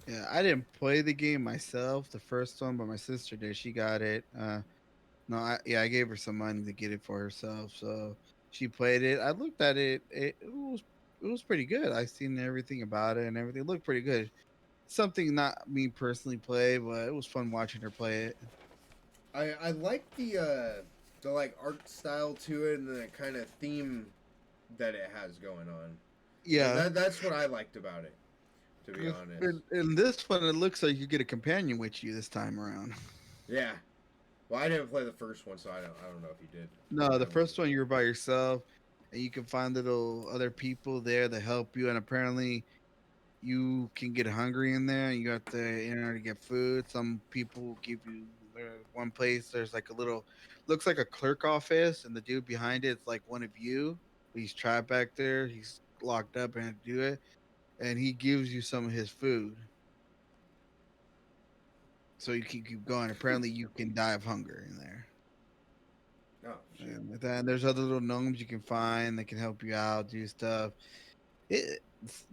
Yeah, I didn't play the game myself, the first one, but my sister did. She got it. No, I gave her some money to get it for herself, so she played it. I looked at it. It was pretty good. I seen everything about it and everything. It looked pretty good. Something not me personally play, but it was fun watching her play it. I like the like art style to it and the kind of theme that it has going on. Yeah. That's what I liked about it, to be honest. In this one, it looks like you get a companion with you this time around. Yeah. Well, I didn't play the first one, so I don't know if you did. No, the I first one you're by yourself, and you can find little other people there to help you. And apparently, you can get hungry in there, and you have to to get food. Some people give you one place. There's like a little, looks like a clerk office, and the dude behind it's like one of you. He's trapped back there. He's locked up and had to do it, and he gives you some of his food. So you can keep going. Apparently, you can die of hunger in there. Oh shit. And then there's other little gnomes you can find that can help you out, do stuff. It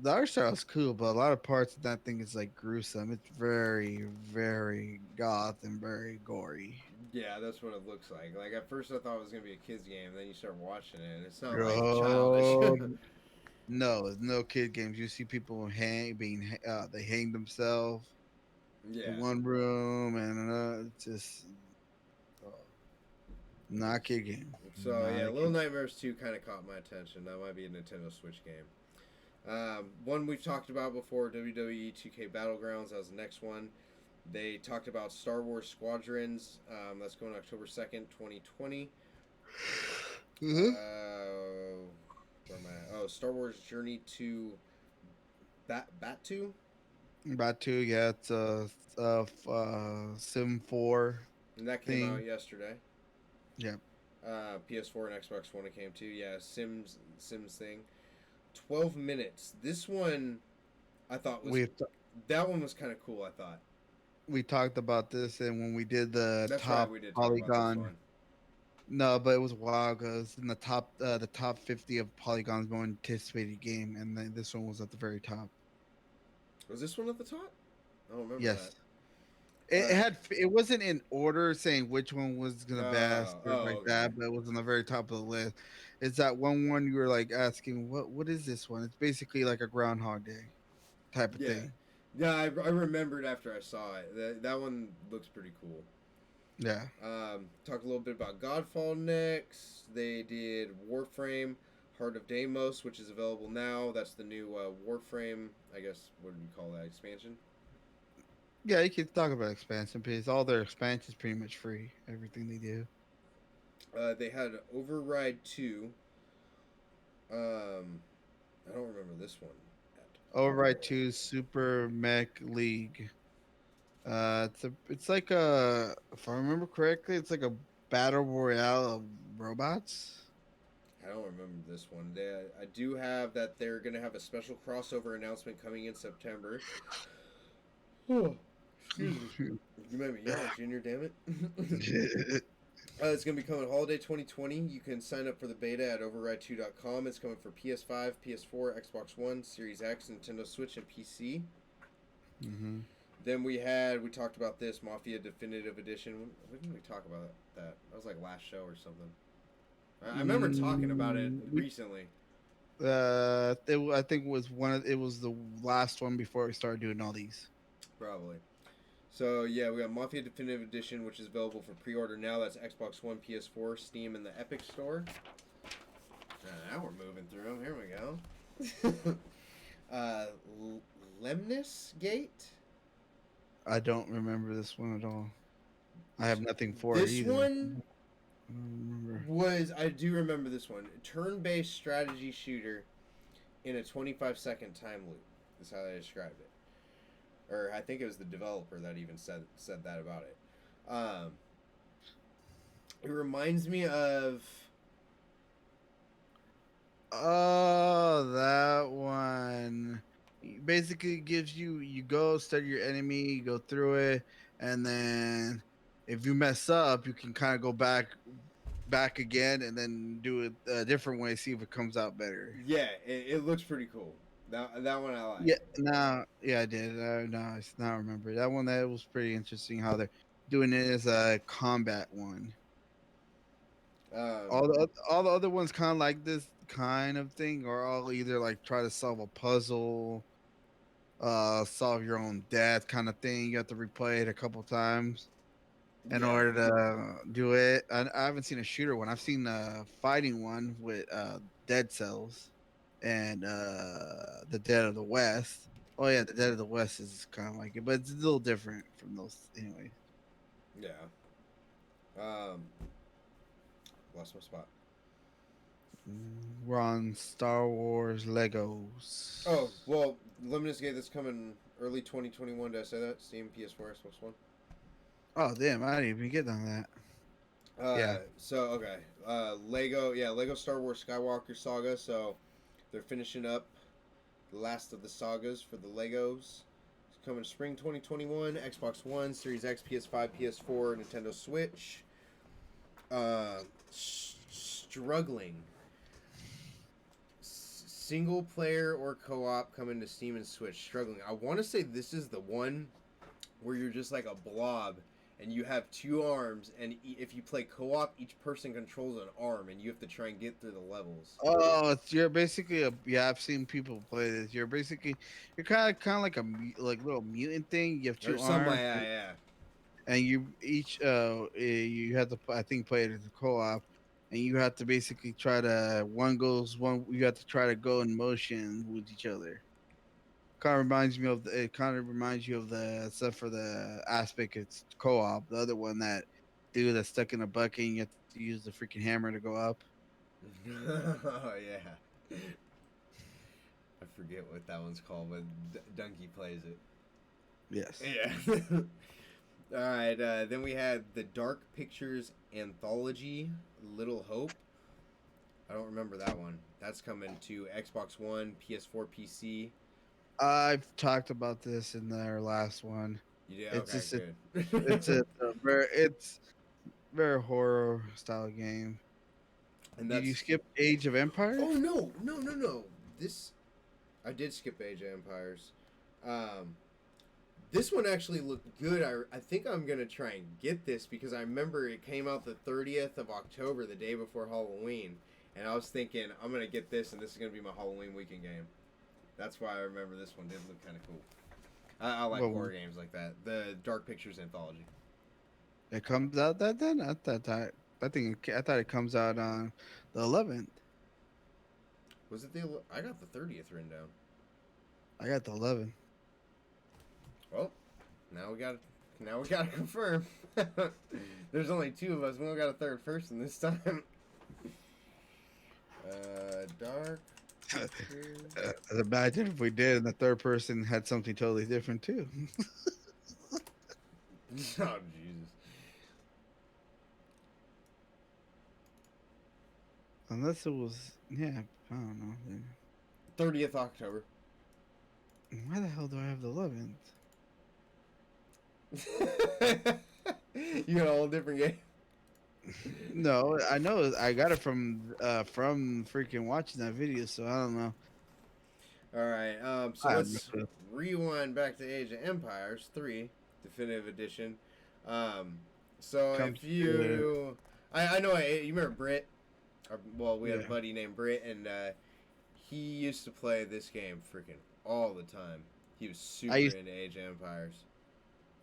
the art style is cool, but a lot of parts of that thing is like gruesome. It's very, very goth and very gory. Yeah, that's what it looks like. Like at first I thought it was gonna be a kids game, then you start watching it, and it's not like childish. Oh no, it's no kid games. You see people they hang themselves Yeah. in one room, and it's just uh, not kid game. So Not yeah, a Little kid. Nightmares 2 kind of caught my attention. That might be a Nintendo Switch game. One we've talked about before, WWE 2K Battlegrounds. That was the next one. They talked about Star Wars Squadrons. That's going October 2nd, 2020. Mm-hmm. Where am I? Oh, Star Wars Journey to Batu, About to, yeah, it's Sim 4 and that came thing. out yesterday. Yeah. PS4 and Xbox One it came to. Yeah, Sims thing. 12 minutes. This one, I thought was that one was kind of cool. I thought. We talked about this, and when we did the That's right. top We did talk about this polygon, one. no, but it was a while ago. It was in the top 50 of polygons more anticipated game, and then this one was at the very top. Was this one at the top? I don't remember Yes, that. it wasn't in order saying which one was gonna best or like Okay. that, but it was on the very top of the list. It's that one you were like asking, what is this one? It's basically like a Groundhog Day type of Yeah. thing. Yeah, I remembered after I saw it. That one looks pretty cool. Yeah. Talk a little bit about Godfall next. They did Warframe, Heart of Deimos, which is available now. That's the new Warframe, I guess, what do you call that, expansion? Yeah, you can talk about expansion piece. All their expansions pretty much free. Everything they do. They had Override 2. I don't remember this one at Override all. 2 Super Mech League. It's like a, if I remember correctly, it's like a battle royale of robots. I don't remember this one. I do have that they're going to have a special crossover announcement coming in September. Oh, excuse me. You made me yawn, Junior, damn it. It's going to be coming holiday 2020. You can sign up for the beta at override2.com. It's coming for PS5, PS4, Xbox One, Series X, Nintendo Switch, and PC. Mm-hmm. Then we talked about this, Mafia Definitive Edition. When did we talk about that? That was like last show or something. I remember talking about it recently. I think it was it was the last one before we started doing all these. Probably. So yeah, we got Mafia Definitive Edition, which is available for pre-order now. That's Xbox One, PS4, Steam, and the Epic Store. Now we're moving through them. Here we go. Lemnis Gate. I don't remember this one at all. I have nothing for it This either. one I don't remember. I do remember this one. Turn-based strategy shooter in a 25-second time loop. Is how they described it. Or I think it was the developer that even said that about it. It reminds me of. Oh, that one. basically gives you go study your enemy, you go through it, and then if you mess up, you can kind of go back again and then do it a different way, see if it comes out better. Yeah, it looks pretty cool. That one I like. Yeah, yeah, I did. No, I now remember that one. That was pretty interesting how they're doing it as a combat one. Um, All the other ones kind of like this kind of thing, or all either like try to solve a puzzle, solve your own death kind of thing. You have to replay it a couple times in yeah, order to do it. I haven't seen a shooter one. I've seen a fighting one with Dead Cells and the Dead of the West. Oh yeah, the Dead of the West is kind of like it, but it's a little different from those anyway. yeah. Um, lost my spot. We're on Star Wars Legos. Oh well, Luminous Gate that's coming early 2021. Did I say that? Steam, PS4, Xbox One. Oh damn, I didn't even get on that. Yeah. So okay. Lego Star Wars Skywalker Saga. So they're finishing up the last of the sagas for the Legos. It's coming spring 2021. Xbox One, Series X, PS5, PS4, Nintendo Switch. Struggling. Single player or co-op coming to Steam and Switch. Struggling. I want to say this is the one where you're just like a blob and you have two arms, and if you play co-op, each person controls an arm, and you have to try and get through the levels. Oh, you're basically a yeah. I've seen people play this. You're kind of like a like little mutant thing. You have Or two something like arms, that, yeah. and you each you have to I think play it as a co-op, and you have to basically try to one goes one. You have to try to go in motion with each other. Kind of reminds you of the except for the aspect it's co-op. The other one that dude that's stuck in a bucket, and you have to use the freaking hammer to go up. Oh yeah. I forget what that one's called, but Donkey plays it. Yes. Yeah. All right. Then we had the Dark Pictures anthology, Little Hope. I don't remember that one. That's coming to Xbox One, PS4, PC. I've talked about this in our last one. You did? It's Okay, just good. it's very horror style game. And Did you that's. skip Age of Empires? Oh no! This I did skip Age of Empires. This one actually looked good. I think I'm gonna try and get this because I remember it came out the 30th of October, the day before Halloween, and I was thinking I'm gonna get this, and this is gonna be my Halloween weekend game. That's why I remember this one did look kind of cool. I like horror games like that. The Dark Pictures anthology. It comes out that then. I thought it comes out on the 11th. Was it the? I got the 30th written down. I got the 11th. Well, now we got to confirm. There's only two of us. We only got a third person this time. Dark. Imagine if we did, and the third person had something totally different too. Oh Jesus. Unless it was, yeah, I don't know. 30th October. Why the hell do I have the 11th? You got a whole different game. No, I know I got it from freaking watching that video, so I don't know. All right. So I let's have no rewind back to Age of Empires 3 Definitive Edition. So Come if you, I know you remember Britt. Well, we had a buddy named Britt, and he used to play this game freaking all the time. He was super into Age of Empires.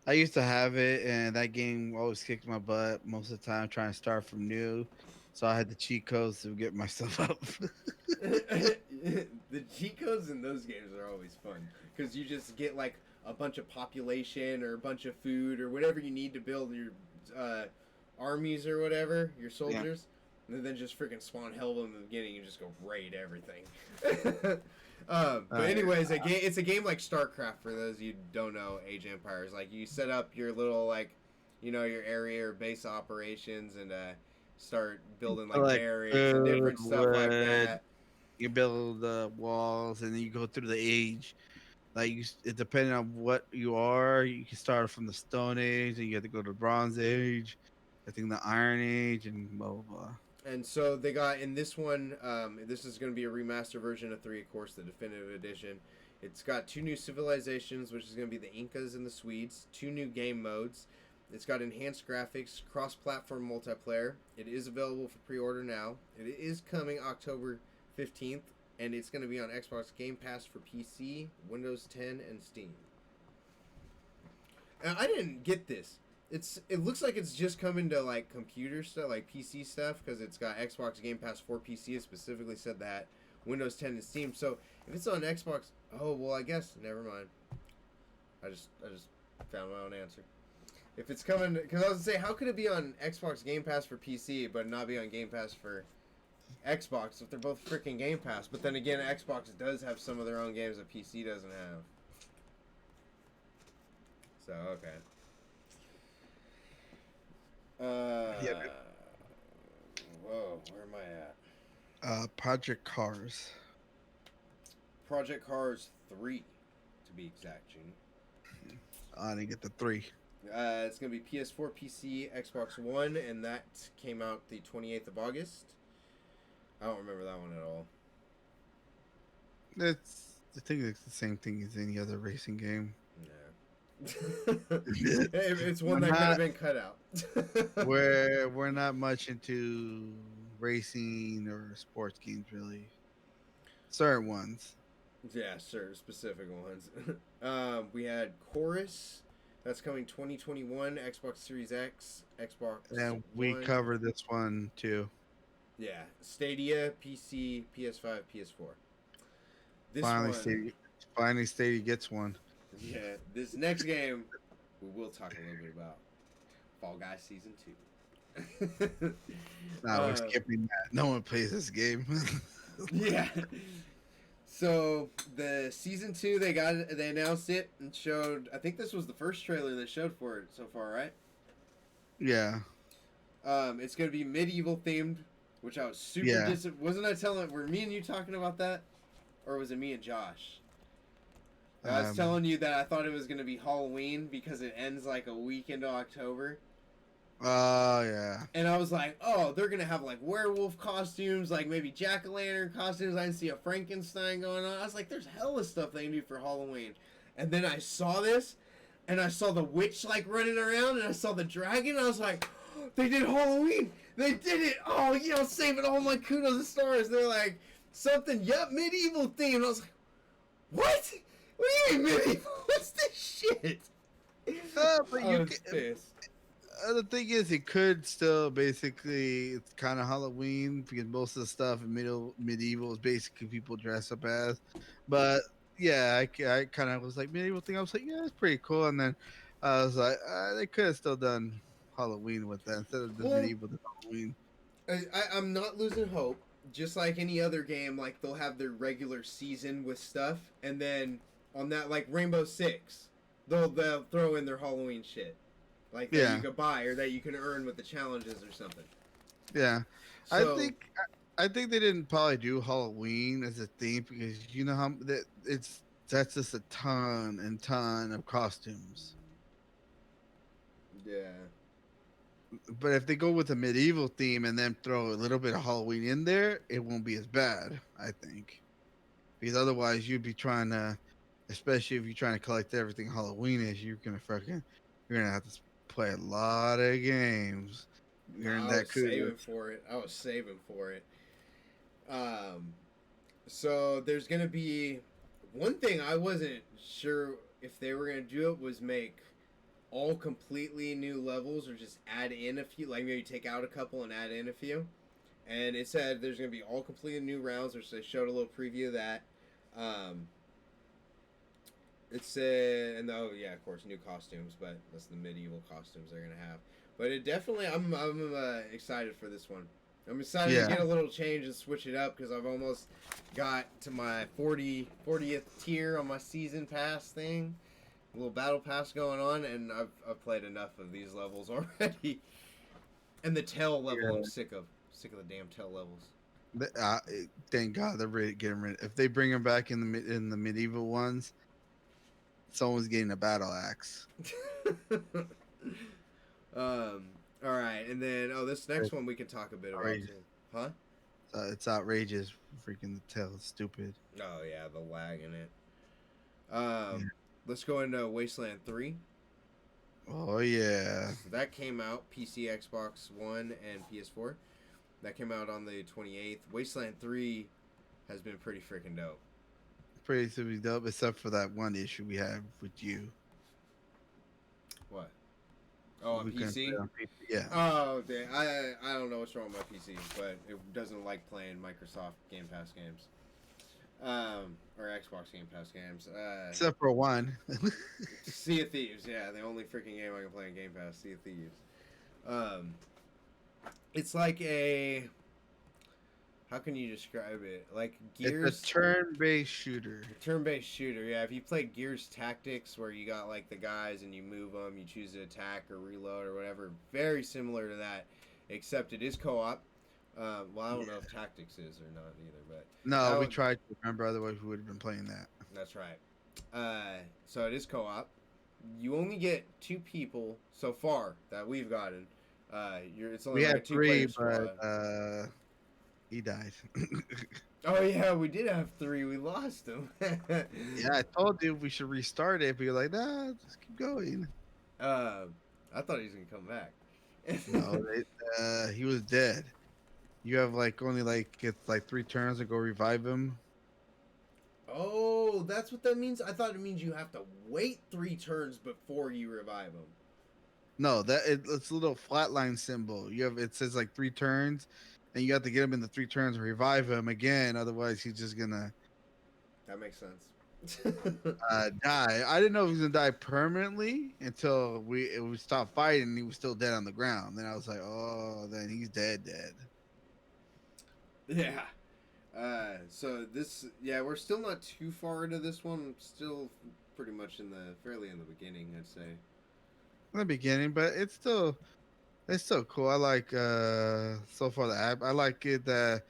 I used to have it, and that game always kicked my butt most of the time trying to start from new. So I had the cheat codes to get myself up. The cheat codes in those games are always fun because you just get like a bunch of population or a bunch of food or whatever you need to build your armies or whatever, your soldiers, and then just freaking spawn hell in the beginning and just go raid everything. But anyways, it's a game like StarCraft for those of you who don't know Age of Empires. Like you set up your little like, your area or base operations and start building like barracks and different stuff like that. You build the walls, and then you go through the age. Like it depending on what you are, you can start from the Stone Age, and you have to go to the Bronze Age, I think the Iron Age, and blah blah blah. And so they got in this one. This is going to be a remaster version of 3, of course, the definitive edition. It's got 2 new civilizations, which is going to be the Incas and the Swedes. 2 new game modes. It's got enhanced graphics, cross-platform multiplayer. It is available for pre-order now. It is coming October 15th, and it's going to be on Xbox Game Pass for PC, Windows 10, and Steam. And I didn't get this. It looks like it's just coming to like computer stuff, like PC stuff, because it's got Xbox Game Pass for PC. It specifically said that Windows 10 and Steam. So if it's on Xbox, oh well, I guess never mind. I just found my own answer. If it's coming, because I was gonna say, how could it be on Xbox Game Pass for PC but not be on Game Pass for Xbox if they're both freaking Game Pass? But then again, Xbox does have some of their own games that PC doesn't have. So okay. Yeah. Whoa, where am I at? Project Cars. Project Cars 3, to be exact, Gene. I didn't get the 3. It's going to be PS4, PC, Xbox One, and that came out the 28th of August. I don't remember that one at all. I think it's the same thing as any other racing game. It's one that could have been cut out. We're not much into racing or sports games really. Certain ones. Yeah, sure, specific ones. We had Chorus. That's coming 2021. Xbox Series X, Xbox. And we One. covered this one too. Yeah, Stadia, PC, PS5, PS4. This Finally, Stadia gets one. Yeah, this next game we will talk a little bit about. Fall Guys Season 2. No, we're skipping that. No one plays this game. Yeah. So the Season 2, they announced it and showed. I think this was the first trailer they showed for it so far, right? Yeah. It's gonna be medieval themed, which I was super wasn't I telling? Were me and you talking about that, or was it me and Josh? I was telling you that I thought it was going to be Halloween because it ends like a week into October. Oh, yeah. And I was like, oh, they're going to have like werewolf costumes, like maybe jack-o'-lantern costumes. I didn't see a Frankenstein going on. I was like, there's hella stuff they can do for Halloween. And then I saw this, and I saw the witch like running around, and I saw the dragon. And I was like, oh, they did Halloween. They did it. Oh, yeah, I'm saving all my kudos and stars. They're like, something, medieval theme. I was like, what? What do you mean medieval? What's this shit? But you the thing is, it could still basically, it's kind of Halloween because most of the stuff in medieval is basically people dress up as. But yeah, I kind of was like medieval thing. I was like, yeah, it's pretty cool. And then I was like, they could have still done Halloween with that instead of the medieval to Halloween. I'm not losing hope. Just like any other game, like they'll have their regular season with stuff, and then on that, like Rainbow Six, they'll throw in their Halloween shit, like that you can buy or that you can earn with the challenges or something. Yeah, so, I think they didn't probably do Halloween as a theme because you know how that's just a ton and ton of costumes. Yeah. But if they go with a medieval theme and then throw a little bit of Halloween in there, it won't be as bad, I think. Because otherwise, you'd be trying to, especially if you're trying to collect everything Halloween-ish, you're gonna have to play a lot of games. I was saving for it. So there's gonna be one thing I wasn't sure if they were gonna do it was make all completely new levels or just add in a few, like maybe take out a couple and add in a few. And it said there's going to be all completely new rounds, which they showed a little preview of that. It said, and oh yeah, of course, new costumes, but that's the medieval costumes they're going to have. But it definitely, I'm excited for this one. I'm excited to get a little change and switch it up because I've almost got to my 40th tier on my season pass thing. A little battle pass going on, and I've played enough of these levels already. And the tail level, I'm sick of the damn tail levels. Thank God they're getting rid. If they bring them back in the medieval ones, someone's getting a battle axe. All right, and then this next one we can talk a bit about Outrageous. too. Huh? It's outrageous. Freaking the tail is stupid. Oh yeah, the lag in it. Yeah. Let's go into Wasteland 3. Oh yeah. So that came out PC, Xbox One, and PS4. That came out on the 28th. Wasteland 3 has been pretty freaking dope. Pretty super dope, except for that one issue we have with you. What? Oh, on We couldn't PC? play on PC. Yeah. Oh, dang. I don't know what's wrong with my PC, but it doesn't like playing Microsoft Game Pass games. Or Xbox Game Pass games. Except for one. Sea of Thieves, yeah, the only freaking game I can play in Game Pass, Sea of Thieves. It's like a... How can you describe it? Like Gears... It's a turn-based shooter. Turn-based shooter, yeah. If you play Gears Tactics, where you got like the guys and you move them, you choose to attack or reload or whatever, very similar to that, except it is co-op. Well, I don't know if Tactics is or not either, but No, we tried to remember, otherwise we would have been playing that. that's right. So it is co-op. You only get 2 people so far that we've gotten. It's only We like had a 2-player 3, squad. but he died. Oh yeah, we did have 3. We lost them. Yeah, I told you we should restart it, but you're like, nah, just keep going. I thought he was gonna come back. No, he was dead. You have it's like 3 turns to go revive him. Oh, that's what that means. I thought it means you have to wait 3 turns before you revive him. No, it's a little flatline symbol. It says like 3 turns, and you have to get him in the 3 turns and revive him again. Otherwise, he's just gonna That makes sense. die. I didn't know he was gonna die permanently until we stopped fighting. And he was still dead on the ground. Then I was like, oh, then he's dead. Yeah. So we're still not too far into this one. Still pretty much fairly in the beginning, I'd say. In the beginning, but it's still cool. I like so far the app. I like it that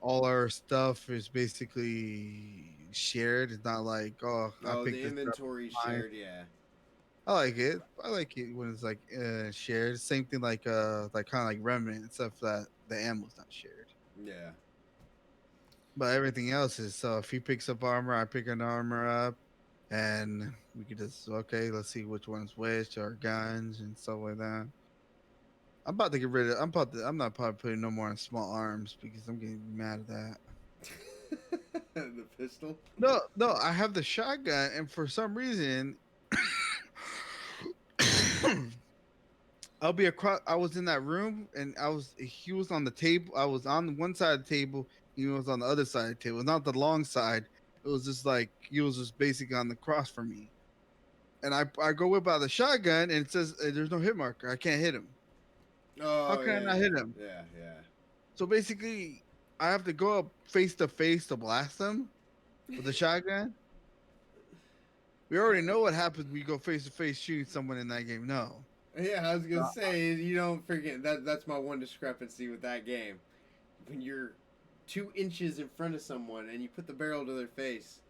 all our stuff is basically shared. It's not like, oh, I Oh, picked the this up. inventory mine. shared, yeah. I like it. I like it when it's like shared. Same thing like kind of like Remnant, except that the ammo's not shared. Yeah. But everything else is, so if he picks up armor, I pick an armor up, and we could just, okay, let's see which one's which, or guns and stuff like that. I'm about to get rid of. I'm not probably putting no more on small arms because I'm getting mad at that. The pistol? No, I have the shotgun, and for some reason, I'll be across. I was in that room, and he was on the table. I was on one side of the table. He was on the other side of the table. Not the long side. It was just like he was just basically on the cross from me. And I go whip out the shotgun, and it says there's no hit marker. I can't hit him. Oh, How can I not hit him? Yeah. So basically, I have to go up face to face to blast him with the shotgun. We already know what happens when you go face to face shooting someone in that game. No. Yeah, I was gonna say, you don't forget that's my one discrepancy with that game. When you're 2 inches in front of someone and you put the barrel to their face,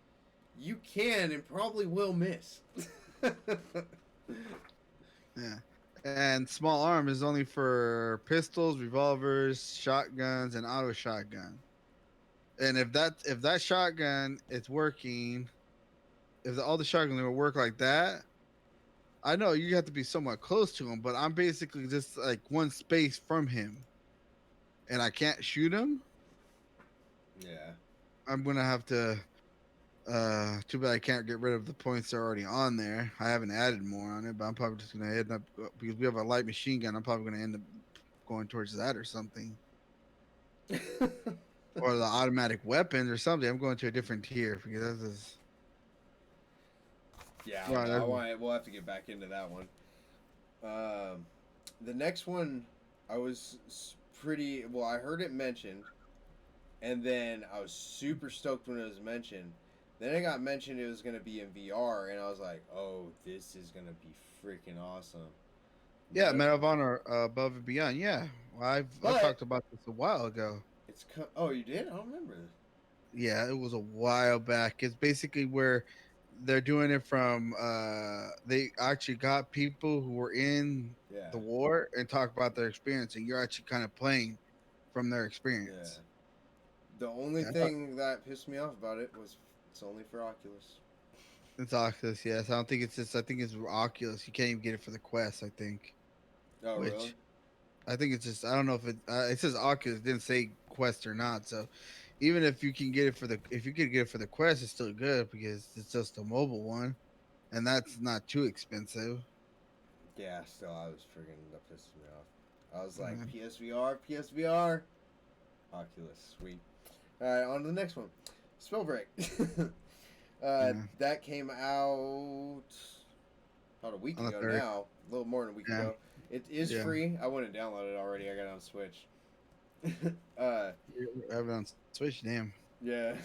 you can and probably will miss. Yeah. And small arm is only for pistols, revolvers, shotguns, and auto shotgun. And if that shotgun is working, all the shotguns will work like that, I know you have to be somewhat close to him, but I'm basically just like 1 space from him, and I can't shoot him. Yeah. I'm gonna have to. Too bad I can't get rid of the points that are already on there. I haven't added more on it, but I'm probably just gonna end up, because we have a light machine gun. I'm probably gonna end up going towards that or something, or the automatic weapons or something. I'm going to a different tier because this is. Yeah, Right, we'll have to get back into that one. The next one, I was pretty well. I heard it mentioned, and then I was super stoked when it was mentioned. Then it got mentioned it was gonna be in VR, and I was like, "Oh, this is gonna be freaking awesome." Yeah, Medal of Honor Above and Beyond. Yeah, well, I talked about this a while ago. Oh, you did? I don't remember. Yeah, it was a while back. It's basically where they're doing it from they actually got people who were in Yeah. the war and talk about their experience, and you're actually kind of playing from their Yeah. experience. The only Yeah, thing that pissed me off about it was it's only for Oculus. it's Oculus. Yes, I don't think it's just. I think it's Oculus. You can't even get it for the Quest. I think, Oh, really? which I think it's just. I don't know if it. It says Oculus. It didn't say Quest or not. So even if you can get it for the, if you could get it for the Quest, it's still good because it's just a mobile one, and that's not too expensive. Yeah, still, I was freaking that pissed me off. I was like, Yeah. PSVR, PSVR, Oculus, sweet. All right, on to the next one. Spellbreak. Yeah. That came out about a week On the ago third. now, a little more than a week Yeah. ago. It is Yeah. free. I went and downloaded it already. I got it on Switch. uh, I have it on Switch. Damn. yeah,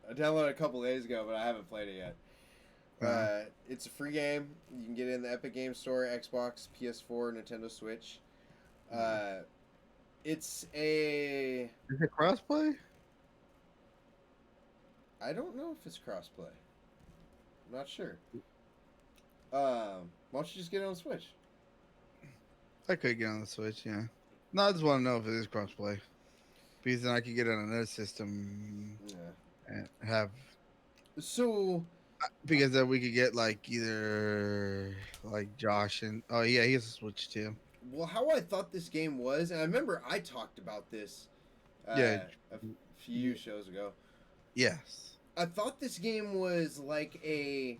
I downloaded it a couple days ago, but I haven't played it yet. It's a free game. You can get it in the Epic Game Store, Xbox, PS4, Nintendo Switch. It's a. Is it crossplay? I don't know if it's crossplay. I'm not sure. Why don't you just get it on Switch? I could get on the Switch. Yeah. No, I just want to know if it is crossplay, because then I could get it on another system Yeah. and have, So because then we could get like either like Josh and yeah, he has a Switch too. well, how I thought this game was, and I remember I talked about this Yeah. a few shows ago. Yes. I thought this game was like a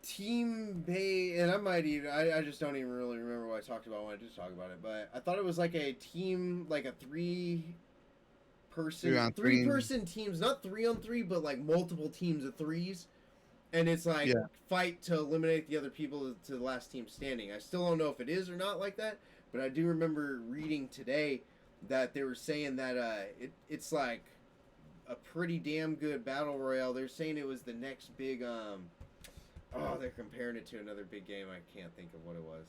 team based, and I might even, I just don't even really remember what I talked about when I did talk about it, but I thought it was like a team, like a three person teams, not 3-on-3, but like multiple teams of threes. And it's like Yeah. fight to eliminate the other people to the last team standing. I still don't know if it is or not like that, but I do remember reading today that they were saying that it's like a pretty damn good battle royale. They're saying it was the next big they're comparing it to another big game. I can't think of what it was,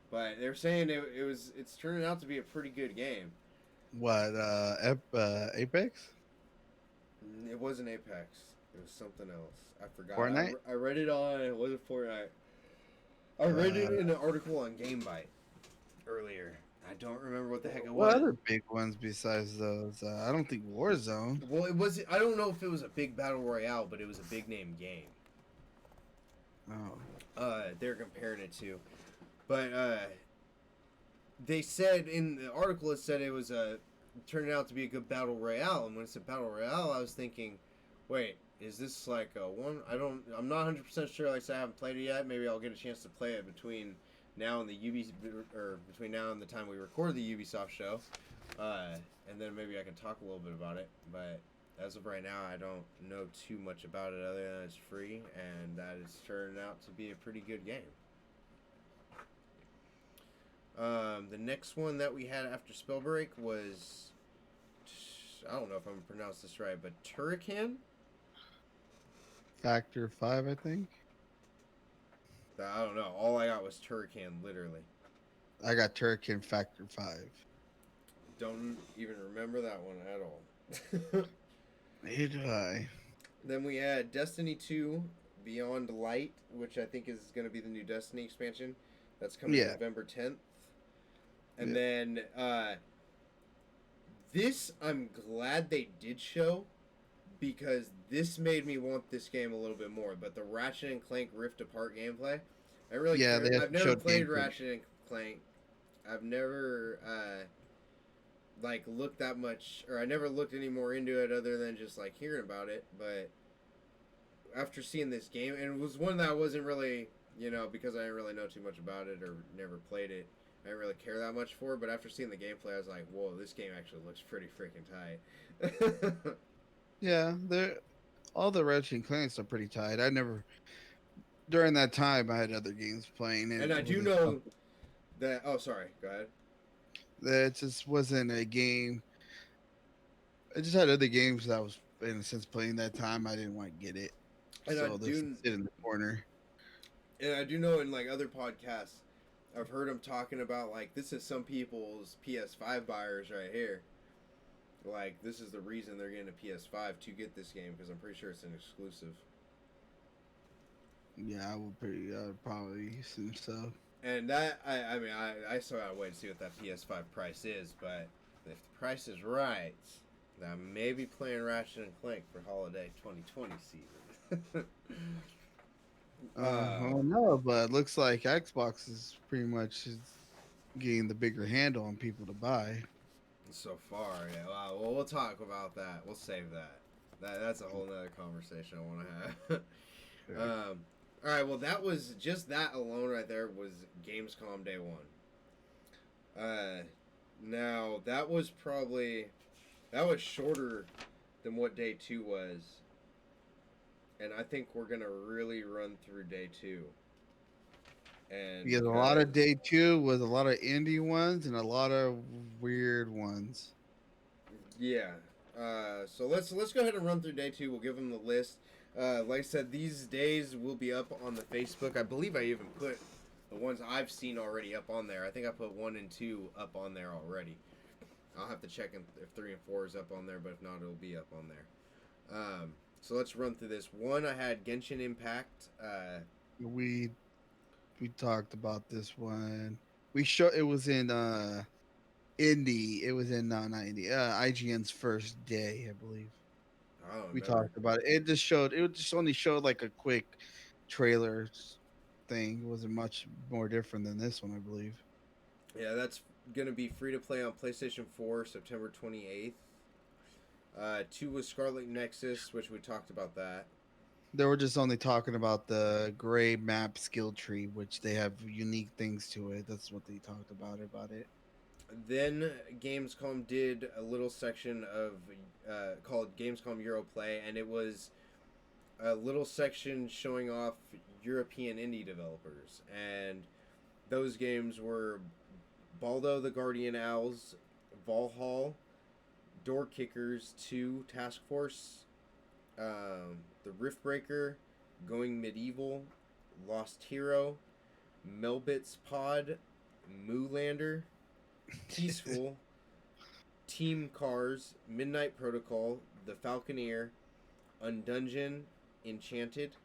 but they're saying it's turning out to be a pretty good game. What? Apex? It wasn't Apex. It was something else. I forgot. Fortnite? I read it on. It wasn't Fortnite. I read it in an article on GameBite earlier. I don't remember what the heck it What was. other big ones besides those? I don't think Warzone. Well, it was. I don't know if it was a big battle royale, but it was a big name game. Oh. They're comparing it to, but they said in the article, it said it was turning out to be a good battle royale. And when it said battle royale, I was thinking, wait, is this like a one? I'm not 100% sure. Like I said, I haven't played it yet. Maybe I'll get a chance to play it between now and between now and the time we record the Ubisoft show, and then maybe I can talk a little bit about it. But as of right now, I don't know too much about it other than it's free and that it's turned out to be a pretty good game. The next one that we had after Spellbreak was, I don't know if I'm going to pronounce this right, but Turrican? Factor 5, I think. I don't know. All I got was Turrican, literally. I got Turrican Factor 5. Don't even remember that one at all. Neither do I. Then we had Destiny 2 Beyond Light, which I think is going to be the new Destiny expansion. That's coming November 10th. And then this I'm glad they did show, because this made me want this game a little bit more. But the Ratchet and Clank Rift Apart gameplay, I really care. I've never played Ratchet and Clank. I've never like looked that much, or I never looked any more into it other than just like hearing about it. But after seeing this game, and it was one that I wasn't really, because I didn't really know too much about it or never played it, I didn't really care that much for it. But after seeing the gameplay, I was like, whoa, this game actually looks pretty freaking tight. Yeah, all the Ratchet and Clanks are pretty tight. During that time, I had other games playing. And I do know that, oh, sorry, go ahead. That just wasn't a game. I just had other games that I was, in a sense, playing that time. I didn't want to get it. And so this sit in the corner. And I do know in like other podcasts, I've heard them talking about like, this is some people's PS5 buyers right here. Like, this is the reason they're getting a PS5 to get this game, because I'm pretty sure it's an exclusive. Yeah, I would probably assume so. And that, I mean, I still gotta wait to see what that PS5 price is, but if the price is right, then I may be playing Ratchet and Clank for holiday 2020 season. I don't know, but it looks like Xbox is pretty much getting the bigger handle on people to buy. So far, yeah. Well, we'll talk about that. We'll save that. That's a whole nother conversation I want to have. All right. Well, that was just that alone right there was Gamescom day one. Now that was shorter than what day two was, and I think we're gonna really run through day two. And Because a lot of day two was a lot of indie ones and a lot of weird ones. Yeah. So let's go ahead and run through day two. We'll give them the list. Like I said, these days will be up on the Facebook. I believe I even put the ones I've seen already up on there. I think I put 1 and 2 up on there already. I'll have to check if 3 and 4 is up on there, but if not, it'll be up on there. So let's run through this. One, I had Genshin Impact. We talked about this one. It was in Indie. It was in not Indie. IGN's first day, I believe. I don't We remember. talked about it. It just only showed like a quick trailer thing. It wasn't much more different than this one, I believe. Yeah, that's gonna be free to play on PlayStation 4, September 28th. 2 was Scarlet Nexus, which we talked about that. They were just only talking about the gray map skill tree, which they have unique things to it. That's what they talked about it. Then Gamescom did a little section of called Gamescom Europlay, and it was a little section showing off European indie developers, and those games were Baldo the Guardian Owls, Valhall, Door Kickers 2 Task Force, The Riftbreaker, Going Medieval, Lost Hero, Melbit's Pod, Moolander, Peaceful, Team Cars, Midnight Protocol, The Falconeer, Undungeon, Enchanted.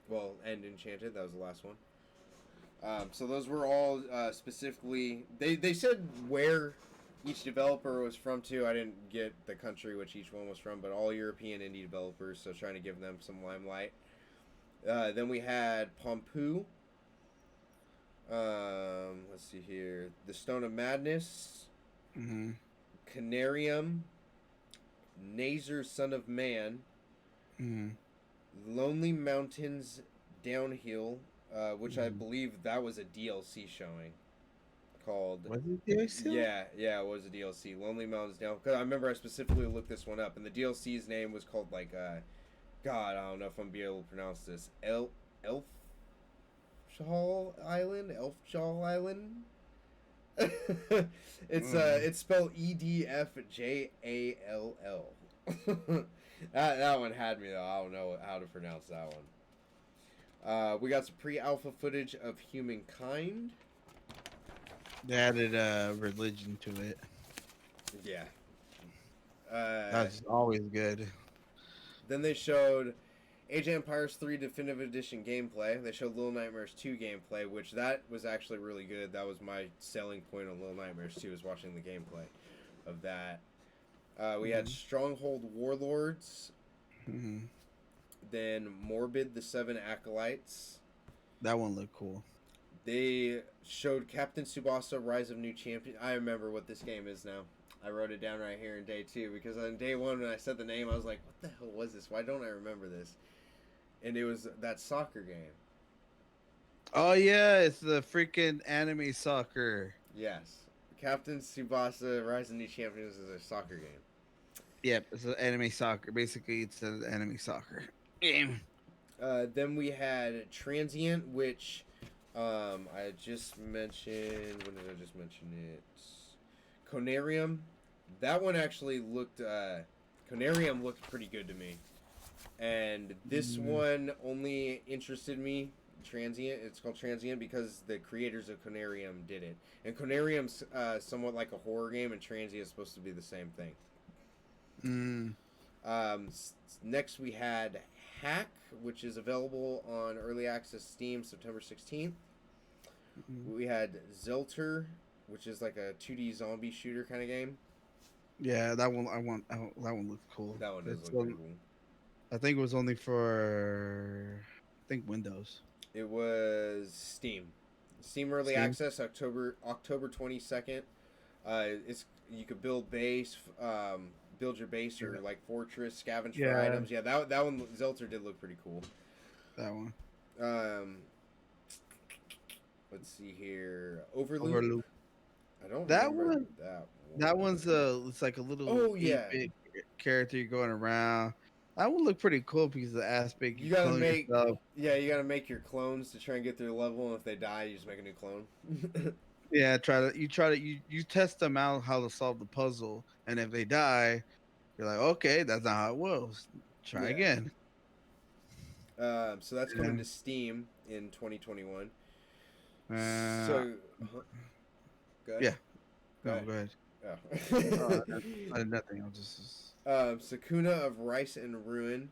Well, and Enchanted, that was the last one. So those were all specifically... They said where each developer was from, too. I didn't get the country which each one was from, but all European indie developers, so trying to give them some limelight. Then we had Pompu. Let's see here. The Stone of Madness. Mm-hmm. Canarium. Nazer, Son of Man. Mm-hmm. Lonely Mountains Downhill, which I believe that was a DLC showing. Called... Was it DLC? Yeah, it was a DLC. Lonely Mountains Down. Because I remember I specifically looked this one up, and the DLC's name was called, like, God, I don't know if I'm be able to pronounce this. Elfshall Island? It's spelled EDFJALL. That one had me, though. I don't know how to pronounce that one. We got some pre-alpha footage of Humankind. They added religion to it. Yeah. That's always good. Then they showed Age of Empires 3 Definitive Edition gameplay. They showed Little Nightmares 2 gameplay, which that was actually really good. That was my selling point on Little Nightmares 2, is watching the gameplay of that. We had Stronghold Warlords. Mm-hmm. Then Morbid the Seven Acolytes. That one looked cool. They showed Captain Tsubasa Rise of New Champion. I remember what this game is now. I wrote it down right here in day 2, because on day 1 when I said the name, I was like, what the hell was this? Why don't I remember this? And it was that soccer game. Oh yeah, it's the freaking anime soccer. Yes. Captain Tsubasa Rise of New Champions is a soccer game. Yep, it's an anime soccer. Basically, it's an anime soccer game. Then we had Transient, which I just mentioned. When did I just mention it? Conarium. That one actually looked... Conarium looked pretty good to me. And this one only interested me Transient. It's called Transient because the creators of Conarium did it. And Conarium's somewhat like a horror game, and Transient is supposed to be the same thing. Mm. Next, we had Hack, which is available on Early Access Steam September 16th. We had Zelter, which is like a 2D zombie shooter kind of game. Yeah, that one that one looks cool. That one does It's look pretty cool. I think it was only for Windows. It was Steam. Steam Early Steam? Access October 22nd. It's you could build base, build your base or like fortress, scavenge for items. Yeah, that one Zelter did look pretty cool. That one. Let's see here. Overloop. Overloop. I don't That remember one. that one. That one's it's like a little Oh, yeah. 8-bit character you're going around. That one look pretty cool because of the aspect You gotta clone make yourself. you gotta make your clones to try and get their level, and if they die, you just make a new clone. Yeah, you test them out how to solve the puzzle, and if they die, you're like, okay, that's not how it was. Try Yeah. again. So that's coming Yeah. to Steam in 2021. Uh, So, go ahead. yeah. Go No, ahead. go ahead. Oh. I had nothing. I'll just. Sakuna of Rice and Ruin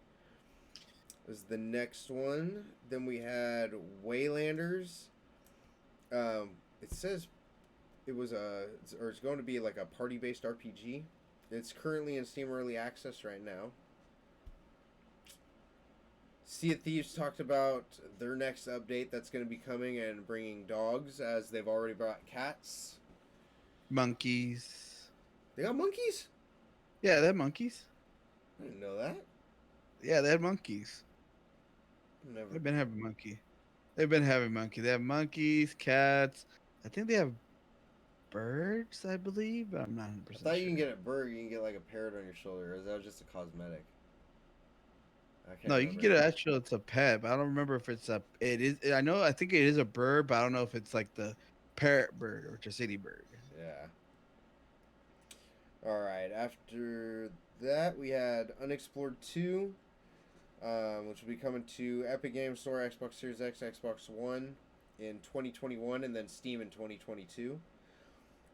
was the next one. Then we had Waylanders. It says it's going to be like a party-based RPG. It's currently in Steam Early Access right now. Sea of Thieves talked about their next update that's going to be coming and bringing dogs, as they've already brought cats. Monkeys. They got monkeys? Yeah, they had monkeys. I didn't know that. Yeah, they had monkeys. Never. They've been having monkey. They've been having monkey. They have monkeys, cats. I think they have birds, I believe, but I'm not 100% I sure. thought you can get a bird, you can get like a parrot on your shoulder, or is that just a cosmetic? I can't No, you can get remember. an actual. It's a pet, but I don't remember if it's a. It is. I know. I think it is a bird, but I don't know if it's like the parrot bird or just city bird. Yeah. All right. After that, we had Unexplored 2, which will be coming to Epic Games Store, Xbox Series X, Xbox One in 2021, and then Steam in 2022.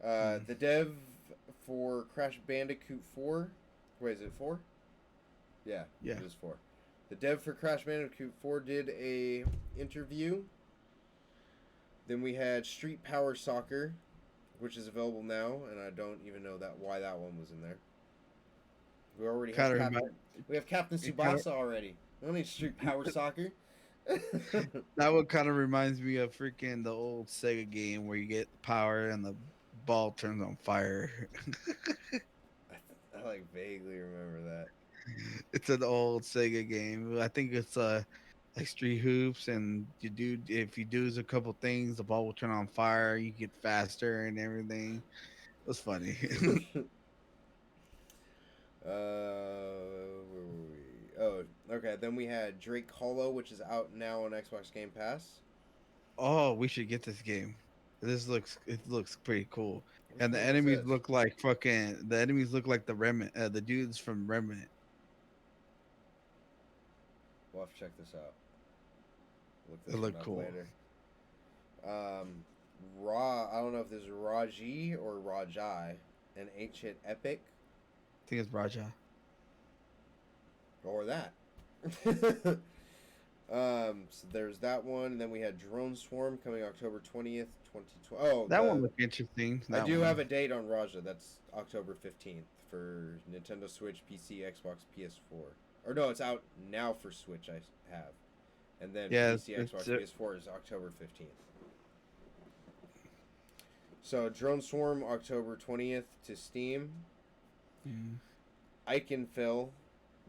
The dev for Crash Bandicoot 4. Wait, is it 4? Yeah, it is 4. The dev for Crash Bandicoot 4 did a interview. Then we had Street Power Soccer, which is available now, and I don't even know why that one was in there. We already have Captain Tsubasa already. We don't need Street Power Soccer. That one kind of reminds me of freaking the old Sega game where you get power and the ball turns on fire. I like vaguely remember that. It's an old Sega game. I think it's like street hoops, and if you do a couple things, the ball will turn on fire. You get faster and everything. It was funny. Where were we? Oh, okay. Then we had Drake Hollow, which is out now on Xbox Game Pass. Oh, we should get this game. It looks pretty cool. And the What is enemies this? look like the Remnant, the dudes from Remnant. We'll have to check this out. It looked one up cool. later. I don't know if this is Raji or Rajai, an ancient epic, I think it's Raja. or that. So there's that one, and then we had Drone Swarm coming October 20th, 2020. Oh, That one looked interesting. I do have a date on Raja. That's October 15th for Nintendo Switch, PC, Xbox, PS4. Or no, it's out now for Switch. I have, and then PC, Xbox, PS4 is October 15th. So Drone Swarm October 20th to Steam. Iconfell,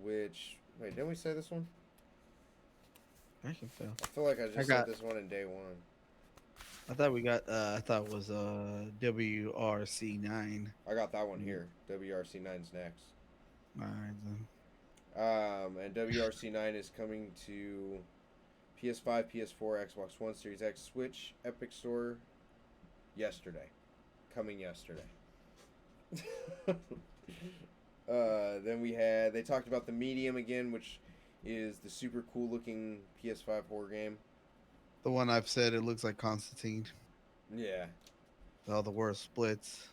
which didn't we say this one? Iconfell. I feel like I just said this one in day one. I thought we got. I thought it was WRC9. I got that one here. WRC9's next. All right then. And WRC9 is coming to PS5, PS4, Xbox One, Series X, Switch, Epic Store yesterday. Coming yesterday. Then they talked about The Medium again, which is the super cool looking PS5 horror game. The one I've said it looks like Constantine. Yeah. All the worst splits.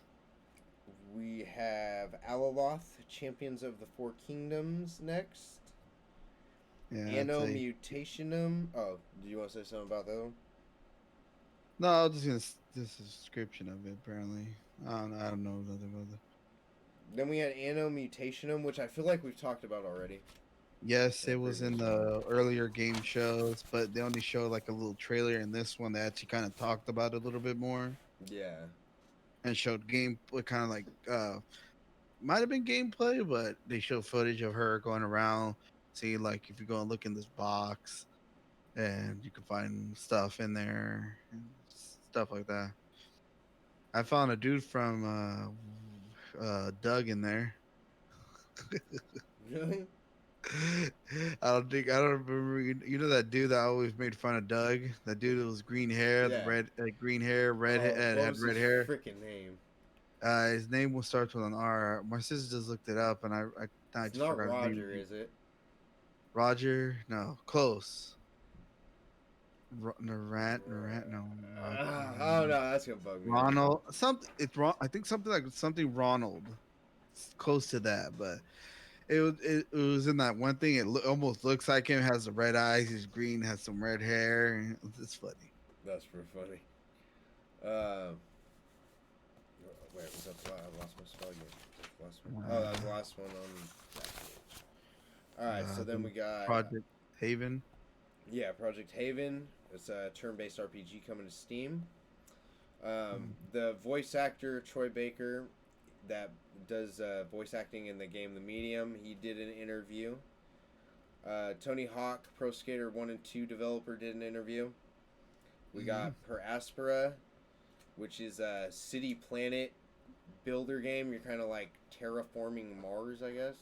We have Alaloth, Champions of the Four Kingdoms next. Yeah. Anno Mutationum. Oh, do you want to say something about that one? No, I was just gonna this is a description of it. Apparently, I don't know nothing about it. Then we had Anno Mutationum, which I feel like we've talked about already. Yes, In it the was previous in the earlier game shows, but they only showed like a little trailer. In this one, they actually kind of talked about it a little bit more Yeah. and showed game, kind of like might have been gameplay, but they showed footage of her going around. See, like if you go and look in this box, and you can find stuff in there and stuff like that. I found a dude from Doug in there. Really? I don't remember. You know that dude that always made fun of Doug. That dude that was green hair, the Yeah. red green hair, What had was red his hair. freaking name? His name will start with an R. My sister just looked it up, and I It's just not forgot his name. Roger, is it? Roger? No, close. Narant, no. Oh no, that's gonna bug me. Ronald, something. It's wrong. I think something like something Ronald. It's close to that, but it was in that one thing. It almost looks like him. Has the red eyes. He's green. Has some red hair. It's funny. That's pretty funny. Uh, wait, was that the last? I lost my spell again. Was that the last one? Oh, that was the last one on that page. All right, so then we got Project Haven. yeah, Project Haven. It's a turn-based RPG coming to Steam. The voice actor Troy Baker, that does voice acting in the game The Medium, he did an interview. Tony Hawk, Pro Skater 1 and 2 developer, did an interview. We got Per Aspera, which is a city planet builder game. You're kind of like terraforming Mars, I guess.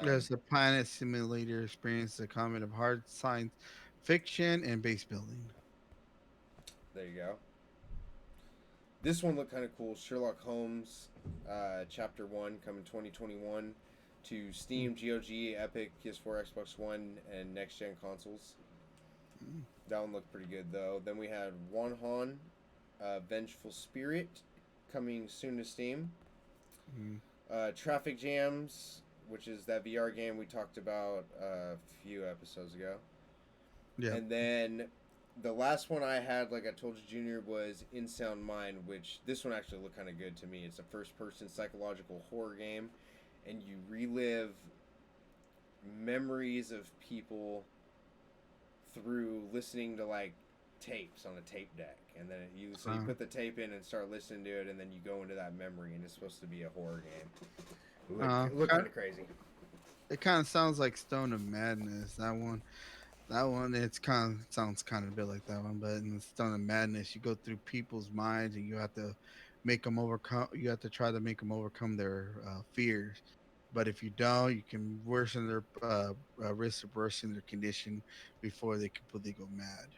There's a planet simulator experience, a combination of hard science fiction and base building. There you go. This one looked kind of cool. Sherlock Holmes, Chapter 1, coming 2021 to Steam, GOG, Epic, PS4, Xbox One, and next-gen consoles. That one looked pretty good, though. Then we had Wanhon, Vengeful Spirit, coming soon to Steam. Traffic Jams, which is that VR game we talked about a few episodes ago. Yeah. And then the last one I had, like I told you, Junior, was In Sound Mind, which this one actually looked kind of good to me. It's a first-person psychological horror game, and you relive memories of people through listening to, like, tapes on a tape deck. And then you put the tape in and start listening to it, and then you go into that memory, and it's supposed to be a horror game. It looked kind of crazy. It kind of sounds like Stone of Madness. That one, sounds kind of a bit like that one. But in the Stone of Madness, you go through people's minds, and you have to make them overcome. You have to try to make them overcome their fears. But if you don't, you can worsen their risk of worsening their condition before they completely go mad.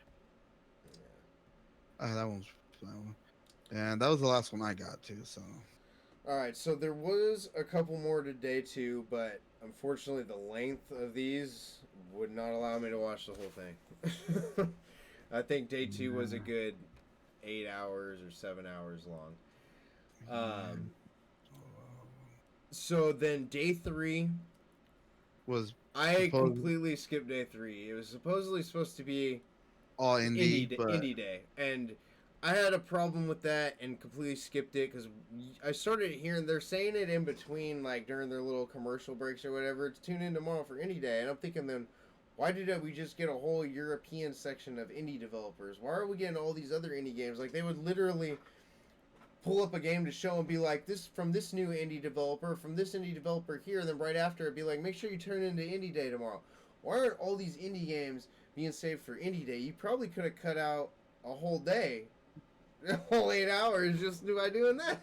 That one. And that was the last one I got too. So. Alright, so there was a couple more today too, but unfortunately the length of these would not allow me to watch the whole thing. I think day 2 was a good 8 hours or 7 hours long. So then day 3 was completely skipped day 3. It was supposedly supposed to be all indie day, and I had a problem with that and completely skipped it because I started hearing they're saying it in between, like during their little commercial breaks or whatever. To tune in tomorrow for Indie Day, and I'm thinking then, why did we just get a whole European section of indie developers? Why are we getting all these other indie games? Like they would literally pull up a game to show and be like, this from this new indie developer, from this indie developer here, and then right after it'd be like, make sure you turn into Indie Day tomorrow. Why aren't all these indie games being saved for Indie Day? You probably could have cut out a whole day. A whole 8 hours just by doing that.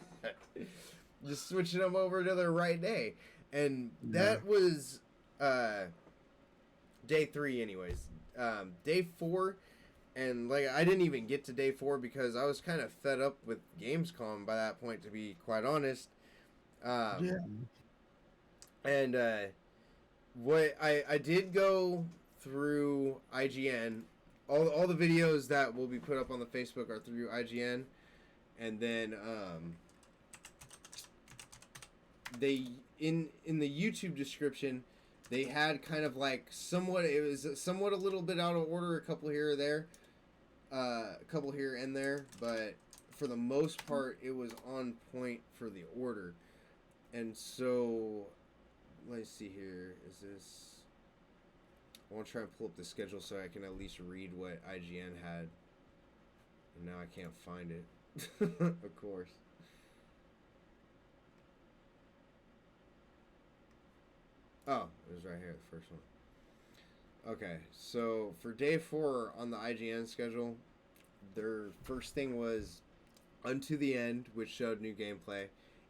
Just switching them over to the right day. And that was day 3 anyways. Day 4, and like I didn't even get to day 4 because I was kind of fed up with Gamescom by that point, to be quite honest. And what I did go through IGN all the videos that will be put up on the Facebook are through IGN, and then they in the YouTube description they had kind of like somewhat, it was somewhat a little bit out of order, a couple here or there, a couple here and there, but for the most part it was on point for the order. And so let's see here, is this, I want to try and pull up the schedule so I can at least read what IGN had, and now I can't find it. Of course. Oh, it was right here, the first one. Okay, so for day 4 on the IGN schedule, their first thing was Unto the End, which showed new gameplay.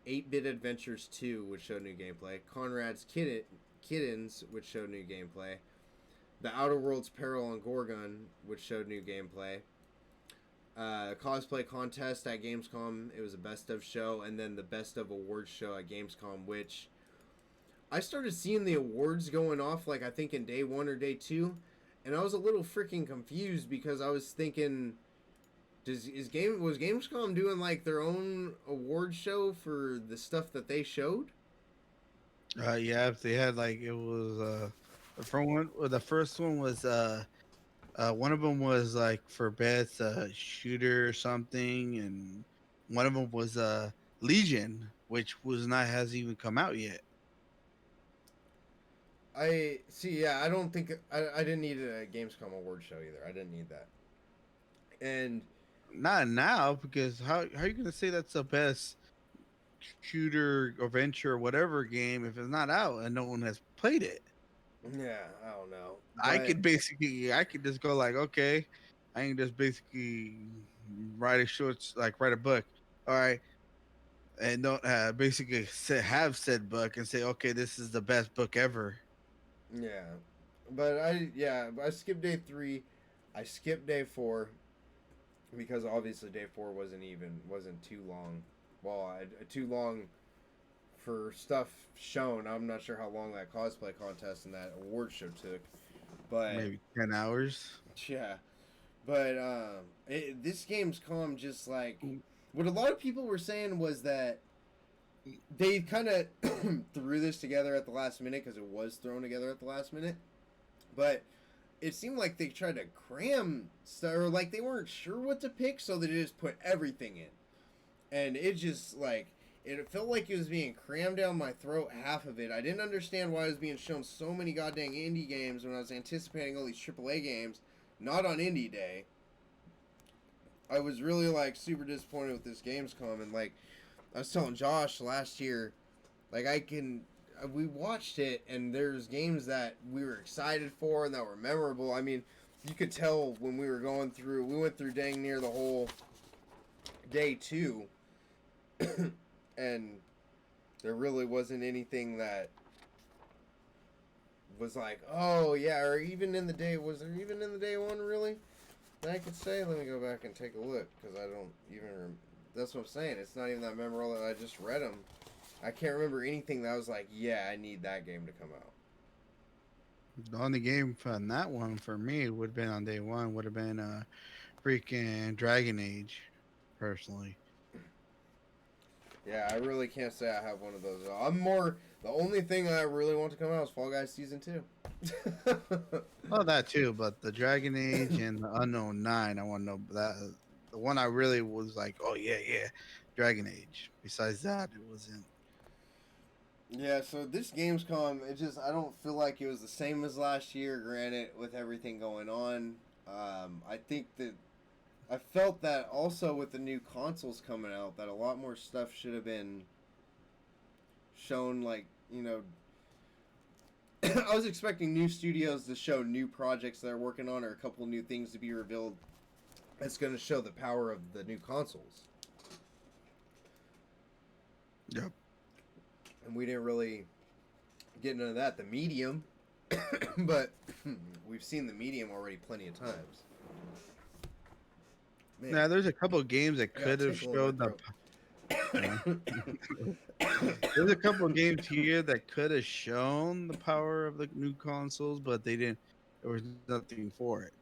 8-Bit Adventures 2, which showed new gameplay. Conrad's Kittens, which showed new gameplay. The Outer Worlds Peril on Gorgon, which showed new gameplay. Cosplay contest at Gamescom, it was a best of show, and then the best of awards show at Gamescom, which I started seeing the awards going off, like I think in day 1 or day 2, and I was a little freaking confused because I was thinking, was Gamescom doing like their own award show for the stuff that they showed? Yeah, if they had like it was the first one was one of them was like for best shooter or something, and one of them was Legion, which was not has even come out yet. I see. Yeah, I don't think I didn't need a Gamescom award show either. I didn't need that. And Not now, because how are you gonna say that's the best shooter or venture or whatever game if it's not out and no one has played it? yeah, I don't know. I But could just go like, okay, I can just basically write a write a book, all right, and don't have said book and say, okay, this is the best book ever. yeah, I skipped day 3. I skipped day 4 because obviously day 4 wasn't too long. Well, too long for stuff shown. I'm not sure how long that cosplay contest and that award show took, but Maybe 10 hours. yeah. But this Gamescom, just like what a lot of people were saying was that they kind of threw this together at the last minute, because it was thrown together at the last minute. But it seemed like they tried to cram stuff, or like they weren't sure what to pick, so they just put everything in. And it just like, it felt like it was being crammed down my throat, half of it. I didn't understand why I was being shown so many goddamn indie games when I was anticipating all these AAA games, not on Indie Day. I was really like super disappointed with this Gamescom, and like I was telling Josh last year, like we watched it, and there's games that we were excited for and that were memorable. I mean, you could tell when we went through dang near the whole day 2, and there really wasn't anything that was like, oh yeah, or even in the day, was there even in the day 1 really that I could say? Let me go back and take a look, because I don't even that's what I'm saying. It's not even that memorable that I just read them. I can't remember anything that I was like, yeah, I need that game to come out. The only game from that one for me would have been on day 1 would have been freaking Dragon Age, personally. Yeah, I really can't say I have one of those. The only thing I really want to come out is Fall Guys Season 2. Oh, that too, but the Dragon Age and the Unknown 9, I want to know that. The one I really was like, oh yeah, Dragon Age. Besides that, it wasn't. Yeah, so this Gamescom, I don't feel like it was the same as last year, granted, with everything going on. I think that I felt that also with the new consoles coming out, that a lot more stuff should have been shown, like, I was expecting new studios to show new projects they're working on, or a couple new things to be revealed that's going to show the power of the new consoles. Yep. And we didn't really get into that. The medium, but we've seen the medium already plenty of times. Man. Now, there's a couple of games that could have showed the. There's a couple of games here that could have shown the power of the new consoles, but they didn't. There was nothing for it.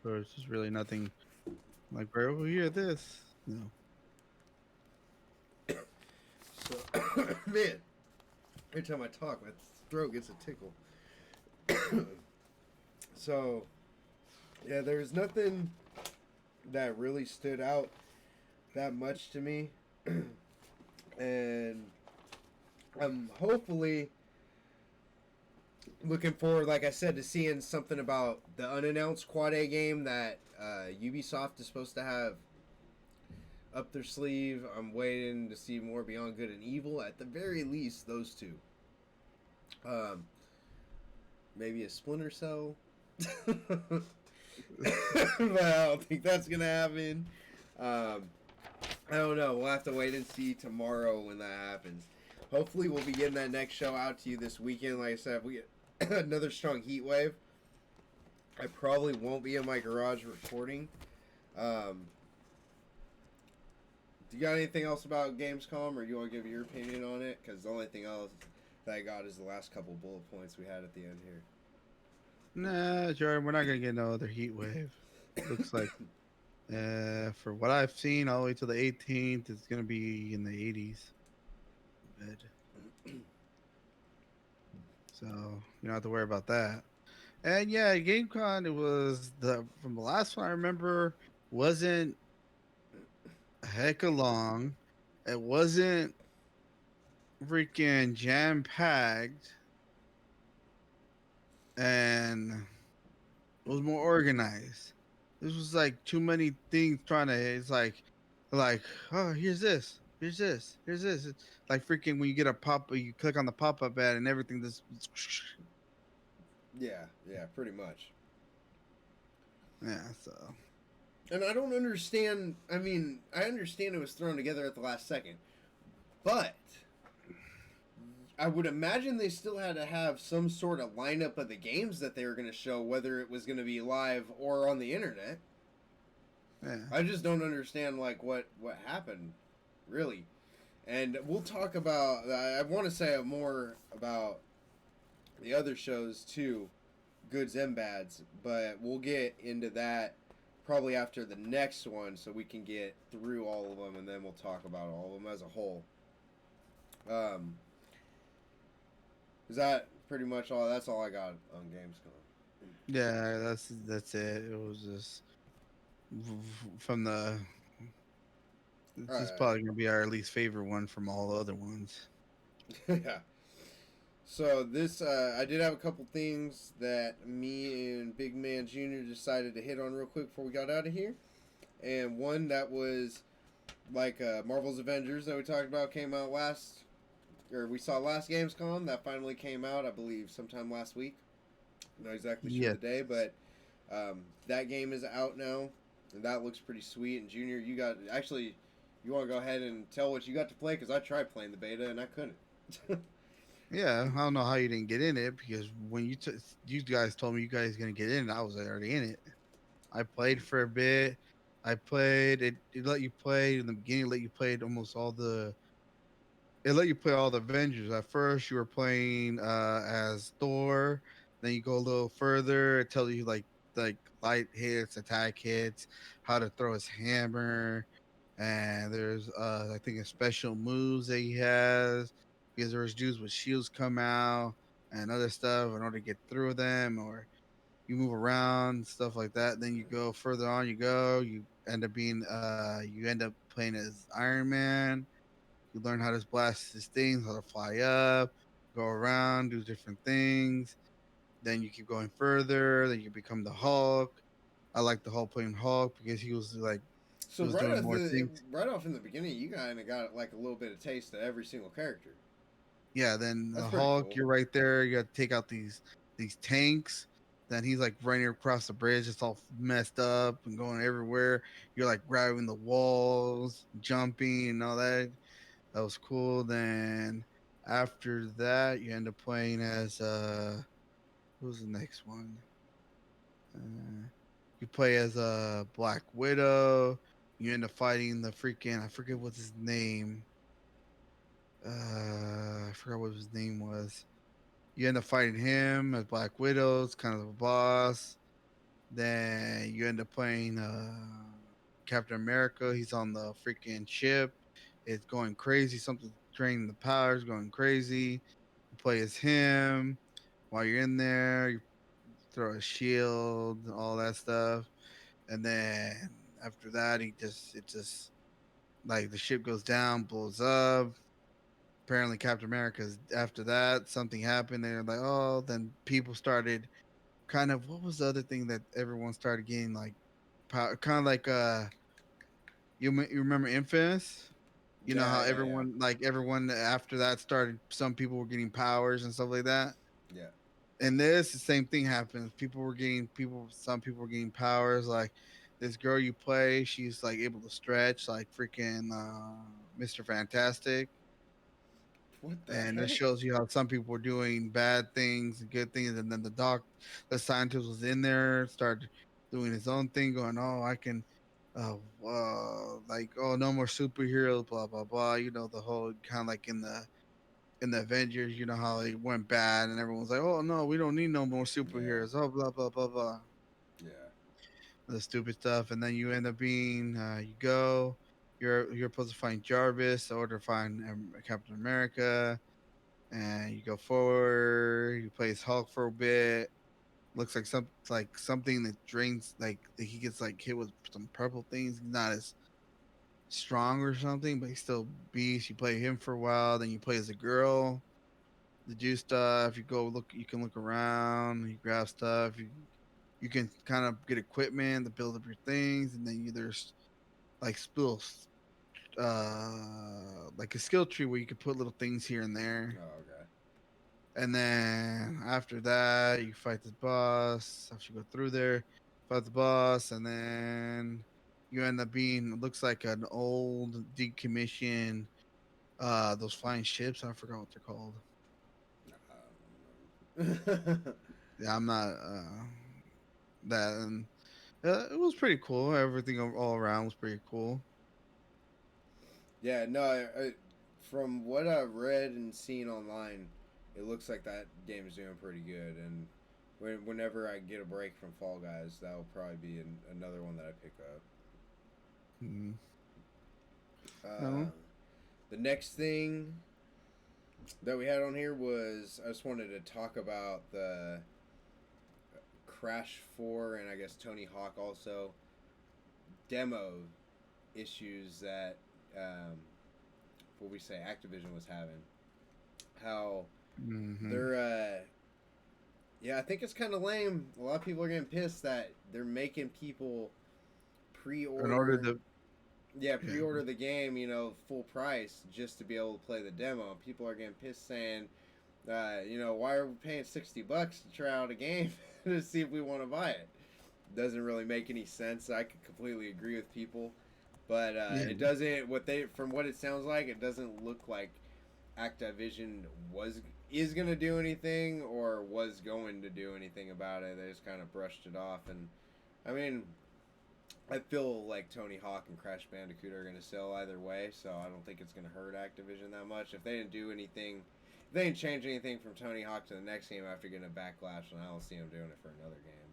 So it's just really nothing like, bro, we hear this. No. So, man, every time I talk, my throat gets a tickle. So, yeah, there's nothing that really stood out that much to me. And I'm hopefully looking forward, like I said, to seeing something about the unannounced Quad A game that Ubisoft is supposed to have up their sleeve. I'm waiting to see more Beyond Good and Evil. At the very least, those two. Um, maybe a Splinter Cell. But I don't think that's gonna happen. Um, I don't know. We'll have to wait and see tomorrow when that happens. Hopefully, we'll be getting that next show out to you this weekend. Like I said, if we get another strong heat wave, I probably won't be in my garage recording. Do you got anything else about Gamescom, or you want to give your opinion on it? Because the only thing else that I got is the last couple bullet points we had at the end here. Nah, Jordan, we're not gonna get no other heat wave. Looks like, for what I've seen, all the way to the 18th, it's gonna be in the 80s. Good. So you don't have to worry about that. And yeah, GameCon, it was the from the last one I remember, wasn't a heck of long. It wasn't freaking jam packed, and it was more organized. This was like too many things trying to. It's like, oh, here's this, here's this, here's this. It's like freaking when you get a pop, you click on the pop up ad and everything. This, Yeah, pretty much. yeah. So And I don't understand. I mean, I understand it was thrown together at the last second, but I would imagine they still had to have some sort of lineup of the games that they were going to show, whether it was going to be live or on the internet. yeah, I just don't understand like what happened, really. And we'll talk about. I want to say more about the other shows too, goods and bads, but we'll get into that probably after the next one, so we can get through all of them, and then we'll talk about all of them as a whole. Is that pretty much all? That's all I got on Gamescom. yeah. That's it. It was just from the. This is Alright. probably gonna be our least favorite one from all the other ones. Yeah. So this, I did have a couple things that me and Big Man Jr. decided to hit on real quick before we got out of here. And one that was like Marvel's Avengers that we talked about came out we saw last Gamescom. That finally came out, I believe, sometime last week. I'm not exactly sure Yes. the day, but that game is out now, and that looks pretty sweet. And Junior, you want to go ahead and tell what you got to play? Because I tried playing the beta and I couldn't. Yeah, I don't know how you didn't get in it because when you guys told me you guys gonna get in, I was already in it. I played for a bit. I played it. It let you play in the beginning. It let you play almost all the. It let you play all the Avengers. At first, you were playing as Thor. Then you go a little further. It tells you like light hits, attack hits, how to throw his hammer, and there's I think a special moves that he has because there's dudes with shields come out and other stuff in order to get through them, or you move around stuff like that. Then you go further on, you you end up playing as Iron Man. You learn how to blast his things, how to fly up, go around, do different things. Then you keep going further. Then you become the Hulk. I like the Hulk playing Hulk because he So was doing more things. right off in the beginning, you kind of got like a little bit of taste of every single character. Yeah, then That's the pretty Hulk, cool. you're right there. You got to take out these tanks. Then he's like running across the bridge. It's all messed up and going everywhere. You're like grabbing the walls, jumping, and all that. That was cool. Then after that, you end up playing as who's the next one? You play as a Black Widow. You end up fighting the freaking I forget what his name. I forgot what his name was. You end up fighting him as Black Widow's kind of a boss. Then you end up playing Captain America. He's on the freaking ship. It's going crazy. Something's draining the powers, going crazy. You play as him. While you're in there, you throw a shield, all that stuff. And then after that, it just like the ship goes down, blows up. Apparently, Captain America's after that, something happened. They're like, oh, then people started kind of, what was the other thing that everyone started getting like power, kind of like you remember Infamous? You know how Yeah, yeah, yeah, everyone after that started, some people were getting powers and stuff like that. yeah. And this, the same thing happens. Some people were getting powers. Like this girl you play, she's like able to stretch like freaking Mr. Fantastic. What the And it heck? shows you how some people were doing bad things and good things, and then the scientist was in there, started doing his own thing, going, "Oh, I can, like, oh, no more superheroes, blah blah blah." You know, the whole kind of like in the Avengers, you know how they went bad, and everyone's like, "Oh no, we don't need no more Yeah, superheroes." Oh, blah blah blah blah, yeah, the stupid stuff, and then you end up being, you go. You're supposed to find Jarvis or to find Captain America, and you go forward. You play as Hulk for a bit. Looks like something that drains, like he gets like hit with some purple things. He's not as strong or something, but he's still beast. You play him for a while, then you play as a girl. The juice stuff. You go look. You can look around. You grab stuff. You can kind of get equipment to build up your things, and then there's like spills, like a skill tree where you can put little things here and there. oh, okay. And then after that, you fight the boss. After you go through there, fight the boss, and then you end up being, it looks like an old decommissioned those flying ships. I forgot what they're called. I don't remember. Yeah, I'm not that, and it was pretty cool. Everything all around was pretty cool. Yeah, no, from what I've read and seen online, it looks like that game is doing pretty good. And whenever I get a break from Fall Guys, that'll probably be another one that I pick up. Mm. Uh, No. the next thing that we had on here was I just wanted to talk about the Crash 4 and I guess Tony Hawk also demo issues that what we say Activision was having. How Mm-hmm. they're yeah, I think it's kind of lame. A lot of people are getting pissed that they're making people In order pre-order. to, Yeah, yeah, pre-order the game, full price just to be able to play the demo. People are getting pissed saying, why are we paying $60 to try out a game to see if we want to buy it? Doesn't really make any sense. I could completely agree with people, but yeah, it doesn't. From what it sounds like, it doesn't look like Activision is gonna do anything or was going to do anything about it. They just kind of brushed it off, and I mean, I feel like Tony Hawk and Crash Bandicoot are gonna sell either way, so I don't think it's gonna hurt Activision that much. If they didn't do anything, if they didn't change anything from Tony Hawk to the next game after getting a backlash, then I don't see them doing it for another game.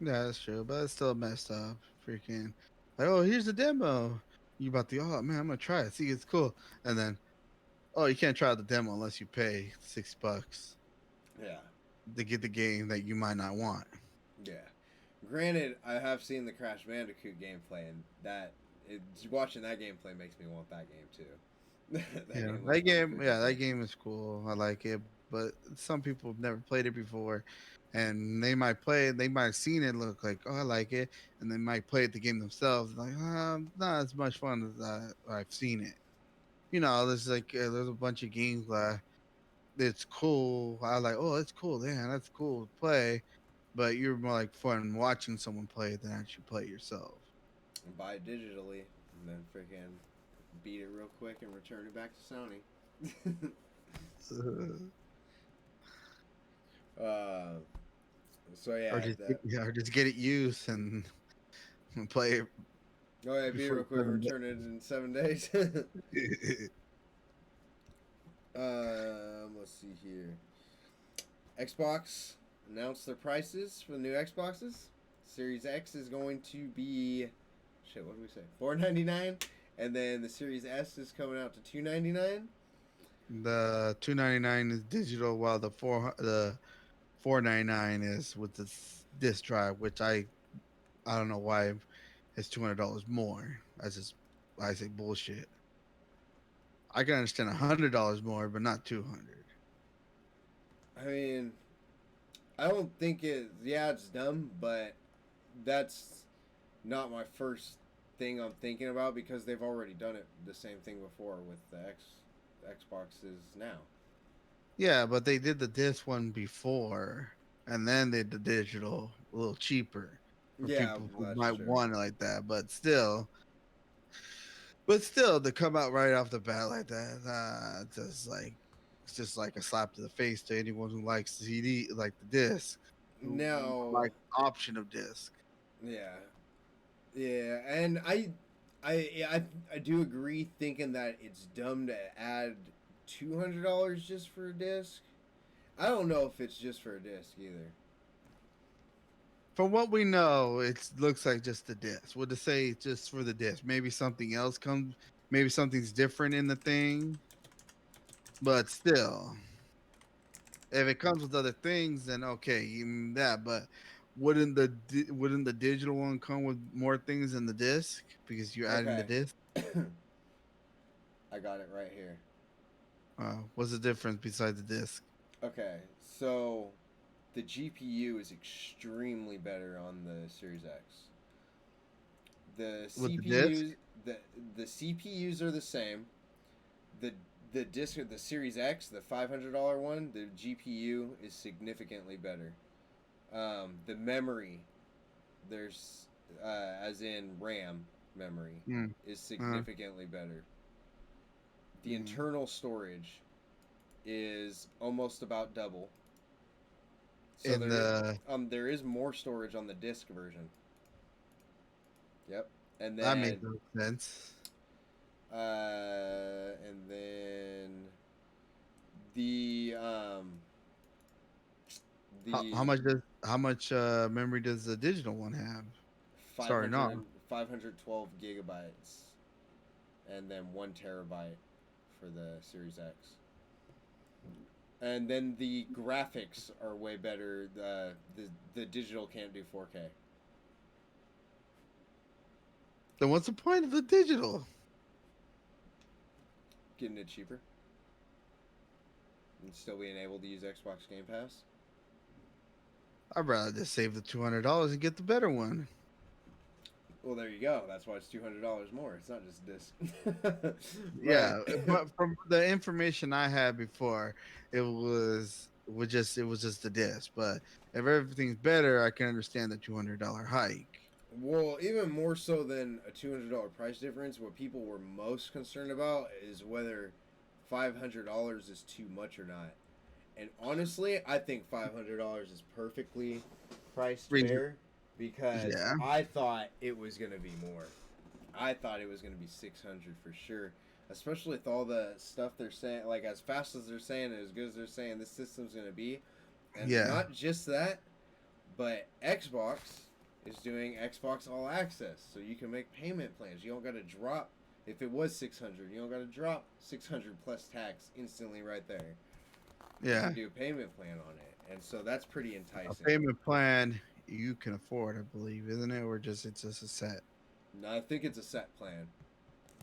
yeah, that's true, but it's still messed up. Freaking, like, oh, here's the demo. You about the, oh man, I'm gonna try it. See, it's cool. And then, oh, you can't try the demo unless you pay $6 Yeah, to get the game that you might not want. yeah. Granted, I have seen the Crash Bandicoot gameplay, and watching that gameplay makes me want that game too. That Yeah, game looks pretty freaking that cool. game is cool. I like it, but some people have never played it before, and they might play it. They might have seen it, look like, oh, I like it, and they might play it the game themselves, like, not as much fun as I've seen it. You know, there's like there's a bunch of games that it's cool. I like, oh, it's cool, yeah, that's cool to play, but you're more like fun watching someone play it than actually play it yourself. And buy it digitally, and then freaking beat it real quick and return it back to Sony. uh, so or yeah, just or just get it used and play it oh yeah, beat it before real you quick put and them return it in 7 days. down. Let's see here. Xbox announced their prices for the new Xboxes. Series X is going to be, shit, what did we say? $499, and then the Series S is coming out to $299. The 299 is digital, while the 499 is with this disk drive, which I don't know why it's $200 more. I say bullshit. I can understand $100 more, but not 200. I mean, I don't think it. Yeah, it's dumb, but that's not my first thing I'm thinking about because they've already done it the same thing before with the Xboxes now. Yeah, but they did the disc one before, and then they did the digital a little cheaper for Yeah, people who that's might true. want it like that. But still, to come out right off the bat like that, it's just like a slap to the face to anyone who likes CD, like the disc, who Now, like the option of disc. yeah, yeah, and I do agree thinking that it's dumb to add $200 just for a disc. I don't know if it's just for a disc either. From what we know, it looks like just the disc. Would to say just for the disc? Maybe something else comes. Maybe something's different in the thing, but still, if it comes with other things, then okay, even that. But wouldn't the digital one come with more things than the disc because you're adding the Okay, disc? I got it right here. What's the difference besides the disc Okay, so the GPU is extremely better on the Series X. The with the disc? CPUs the the CPUs are the same. The the disc of the Series X, the $500 one, the GPU is significantly better. The memory, there's as in RAM memory, Mm, is uh, significantly better. The mm. internal storage is almost about double. So In the there is more storage on the disc version. Yep. And That makes then no sense. and then the How the much memory does the digital one have? Starting 500 off. and 512 gigabytes and then 1 terabyte for the Series X. And then the graphics are way better. The digital can't do 4K. Then what's the point of the digital? Getting it cheaper and still being able to use Xbox Game Pass. I'd rather just save the $200 and get the better one. Well, there you go. That's why it's $200 more. It's not just disc. Yeah, But but from the information I had before, it was just the disc. But if everything's better, I can understand the $200 hike. well, even more so than a $200 price difference, what people were most concerned about is whether $500 is too much or not. And honestly, I think $500 is perfectly priced Reason- fair because Yeah, I thought it was gonna be more. I thought it was gonna be 600 for sure. Especially with all the stuff they're saying, like as fast as they're saying it, as good as they're saying this system's gonna be, and yeah, not just that, but Xbox is doing Xbox All Access, so you can make payment plans. You don't gotta drop. If it was 600, you don't gotta drop 600 plus tax instantly right there. You yeah. can do a payment plan on it, and so that's pretty A enticing. payment plan you can afford, I believe, isn't it? Or it's just a set. No, I think it's a set plan.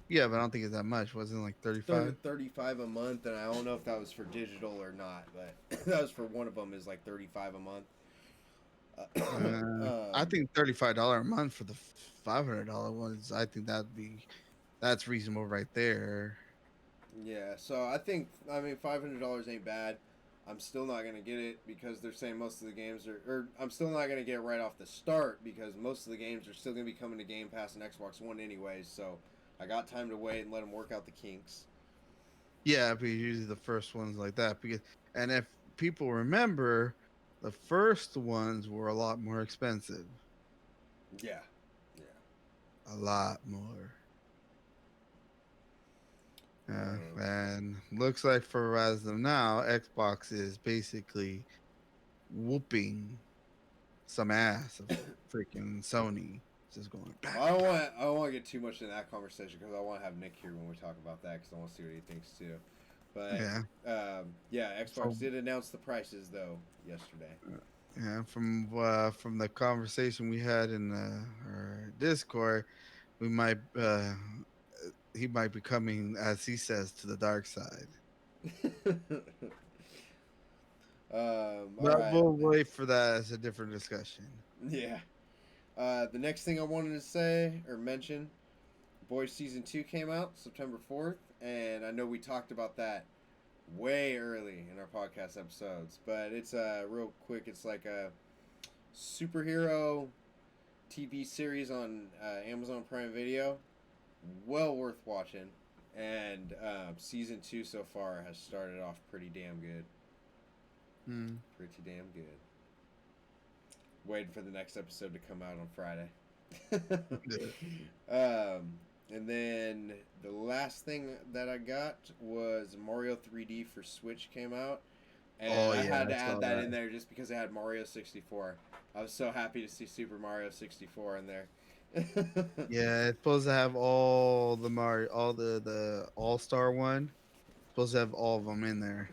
Yeah, but I don't think it's that much. Wasn't it like 35? 35 a month, and I don't know if that was for digital or not, but that was for one of them is like 35 a month. I think $35 a month for the $500 ones. I think that's reasonable right there. Yeah, so I mean $500 ain't bad. I'm still not gonna get it because they're saying most of the games are, or I'm still not gonna get it right off the start because most of the games are still gonna be coming to Game Pass and Xbox One anyways. So I got time to wait and let them work out the kinks. Yeah, because usually the first ones like that. And if people remember, the first ones were a lot more expensive. Yeah, yeah. A lot more. Yeah, Um, and looks like for as of now, Xbox is basically whooping some ass of freaking Sony. Just going back. I don't want to get too much in that conversation because I want to have Nick here when we talk about that because I want to see what he thinks too. But Yeah. Xbox did announce the prices though yesterday. Yeah, from the conversation we had in our Discord, we might he might be coming, as he says, to the dark side. All But right. we'll wait for that as a different discussion. Yeah. The next thing I wanted to say or mention, Boys Season 2 came out September 4th, and I know we talked about that way early in our podcast episodes, but it's real quick. It's like a superhero TV series on Amazon Prime Video. Well worth watching, and Season 2 so far has started off pretty damn good. Pretty damn good. Waiting for the next episode to come out on Friday. And then the last thing that I got was Mario 3D for Switch came out. And I had to add that in there just because it had Mario 64. I was so happy to see Super Mario 64 in there. Yeah, it's supposed to have all the Mario, all the All-Star one. It's supposed to have all of them in there.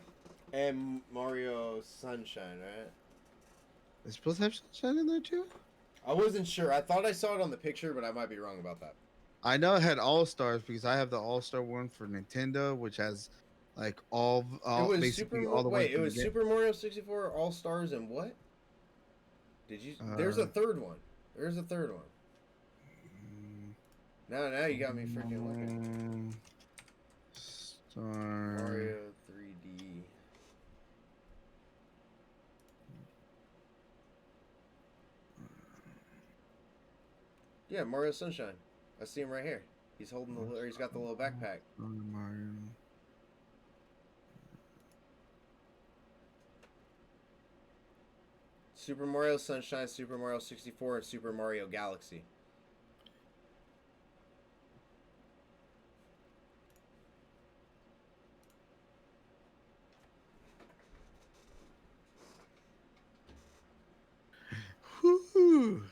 And Mario Sunshine, right? It's supposed to have Sunshine in there too? I wasn't sure. I thought I saw it on the picture, but I might be wrong about that. I know it had All-Stars because I have the All-Star one for Nintendo, which has like It was basically all the ones. Wait, it was Super Mario 64 All Stars and what? Did you? There's a third one. There's a third one. Now you got me freaking looking. Star Mario 3D. Yeah, Mario Sunshine. I see him right here. He's holding the. Or he's got the little backpack. Mario. Super Mario Sunshine, Super Mario 64, and Super Mario Galaxy. Whew.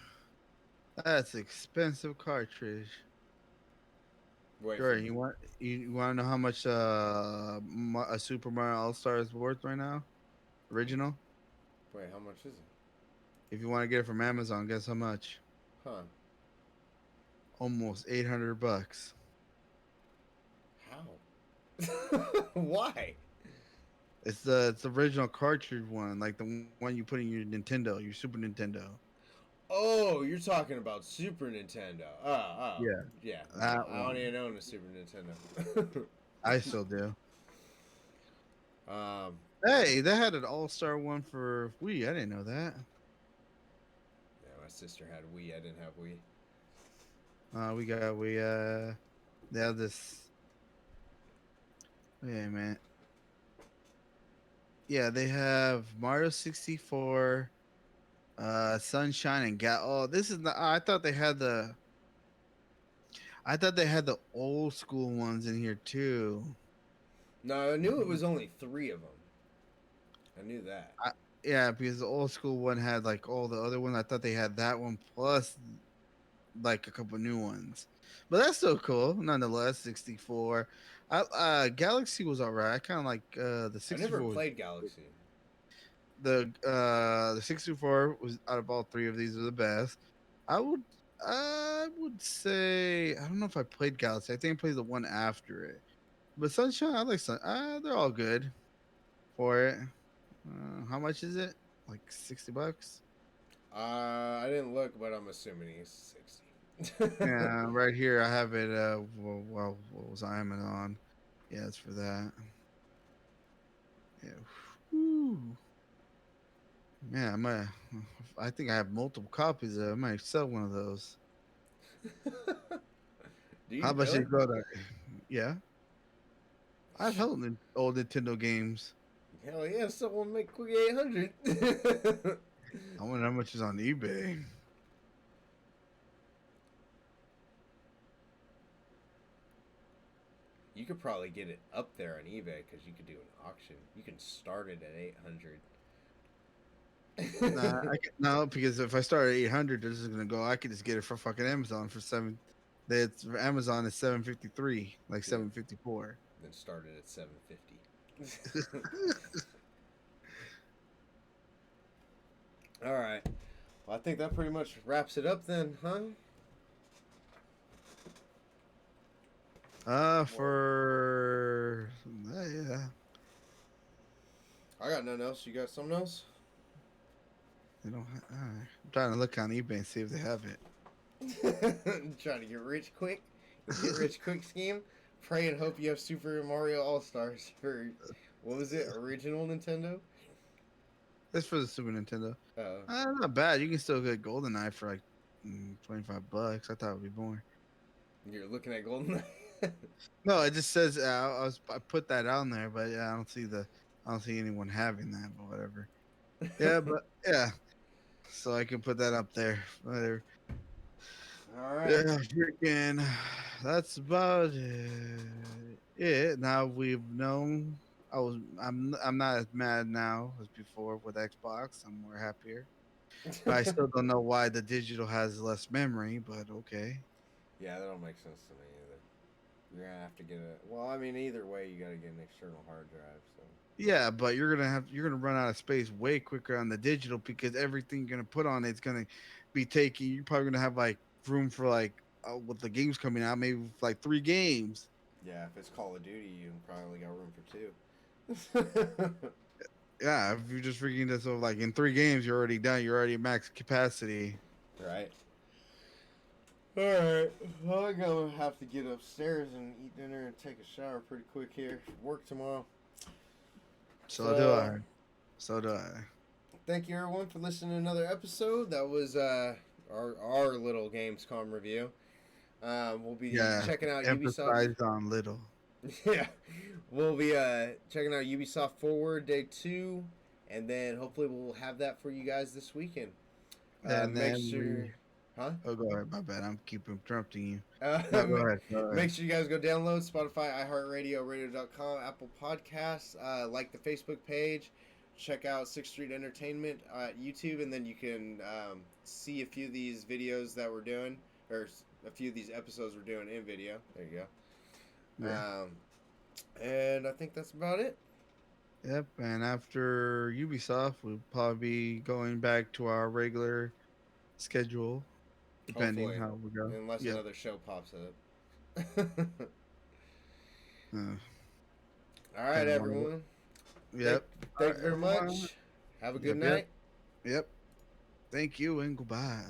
That's expensive cartridge. Wait, Sure, you want to know how much a Super Mario All Star is worth right now? Original. wait, how much is it? If you want to get it from Amazon, guess how much? Huh? Almost $800. How? Why? It's the original cartridge one, like the one you put in your Nintendo, your Super Nintendo. Oh, you're talking about Super Nintendo. Yeah. That I don't one. even own a Super Nintendo. I still do. um, Hey, they had an All-Star one for Wii. I didn't know that. yeah, my sister had Wii. I didn't have Wii. They have this. Yeah, man. Yeah, they have Mario 64, Sunshine and Oh, this is the. I thought they had the. I thought they had the old school ones in here too. No, I knew it was only 3 of them. I knew that. Yeah, because the old school one had like all the other ones. I thought they had that one plus like a couple new ones, but that's still cool nonetheless. 64. Galaxy was alright. I kind of like the I 64. never played Galaxy. The 64 was out of all 3 of these are the best. I would say I don't know if I played Galaxy. I think I played the one after it. But Sunshine, I like Sun. They're all good for it. How much is it? Like $60? I didn't look, but I'm assuming he's 60. Yeah, right here I have it. Well, what was Amazon? Yeah, it's for that. Yeah. Whew. Man, I think I have multiple copies of it. I might sell one of those. Do you How much really? it go to? Yeah. I've held old Nintendo games. Hell yeah, someone make quick 800. I wonder how much is on eBay. You could probably get it up there on eBay because you could do an auction. You can start it at 800. No, because if I start at 800, this is gonna go. I could just get it for fucking Amazon for seven. That's for Amazon is 753, like Yeah. 754. Then started at 750. All right. Well, I think that pretty much wraps it up then, huh? Yeah, I got nothing else. You got something else? they don't. I'm trying to look on eBay and see if they have it. Trying to get rich quick? Get rich quick scheme? Pray and hope you have Super Mario All Stars for, what was it, original Nintendo? It's for the Super Nintendo. Uh, Not bad. You can still get GoldenEye for like $25. I thought it would be more. you're looking at GoldenEye? No, it just says I put that on there, but yeah, I don't see anyone having that, but whatever. Yeah, but yeah, so I can put that up there. Whatever. All right. Yeah, freaking. That's about it. Now we've known. I'm not as mad now as before with Xbox. I'm more happier. But I still don't know why the digital has less memory, but okay. Yeah, that don't make sense to me either. You're gonna have to get a. Well, I mean, either way, you gotta get an external hard drive. So. Yeah, but you're gonna run out of space way quicker on the digital because everything you're gonna put on it's gonna be taking. You're probably gonna have like room for like with the games coming out, maybe like 3 games. Yeah, if it's Call of Duty, you probably only got room for 2. Yeah, if you're just freaking this, so like in 3 games you're already done. You're already max capacity. Right. All right. Well, I'm gonna have to get upstairs and eat dinner and take a shower pretty quick here. Work tomorrow. So do I. So do I. Thank you everyone for listening to another episode. That was our little Gamescom review. We'll be checking out Ubisoft. Emphasize on little. Yeah, we'll be checking out Ubisoft Forward Day 2, and then hopefully we'll have that for you guys this weekend. And Make then sure, huh? Oh, go ahead. My bad. I'm keep interrupting you. No, go ahead. Go ahead. Make sure you guys go download Spotify, iHeartRadio, Radio.com, Apple Podcasts, like the Facebook page, check out 6th Street Entertainment at YouTube, and then you can see a few of these videos that we're doing, or a few of these episodes we're doing in video. There you go. Yeah. And I think that's about it. Yep. And after Ubisoft, we'll probably be going back to our regular schedule, depending Hopefully, how we go. unless Yep. another show pops up. Uh, All right, everyone. Yep. Thank you very much. Have a good night. Yep. Thank you and goodbye.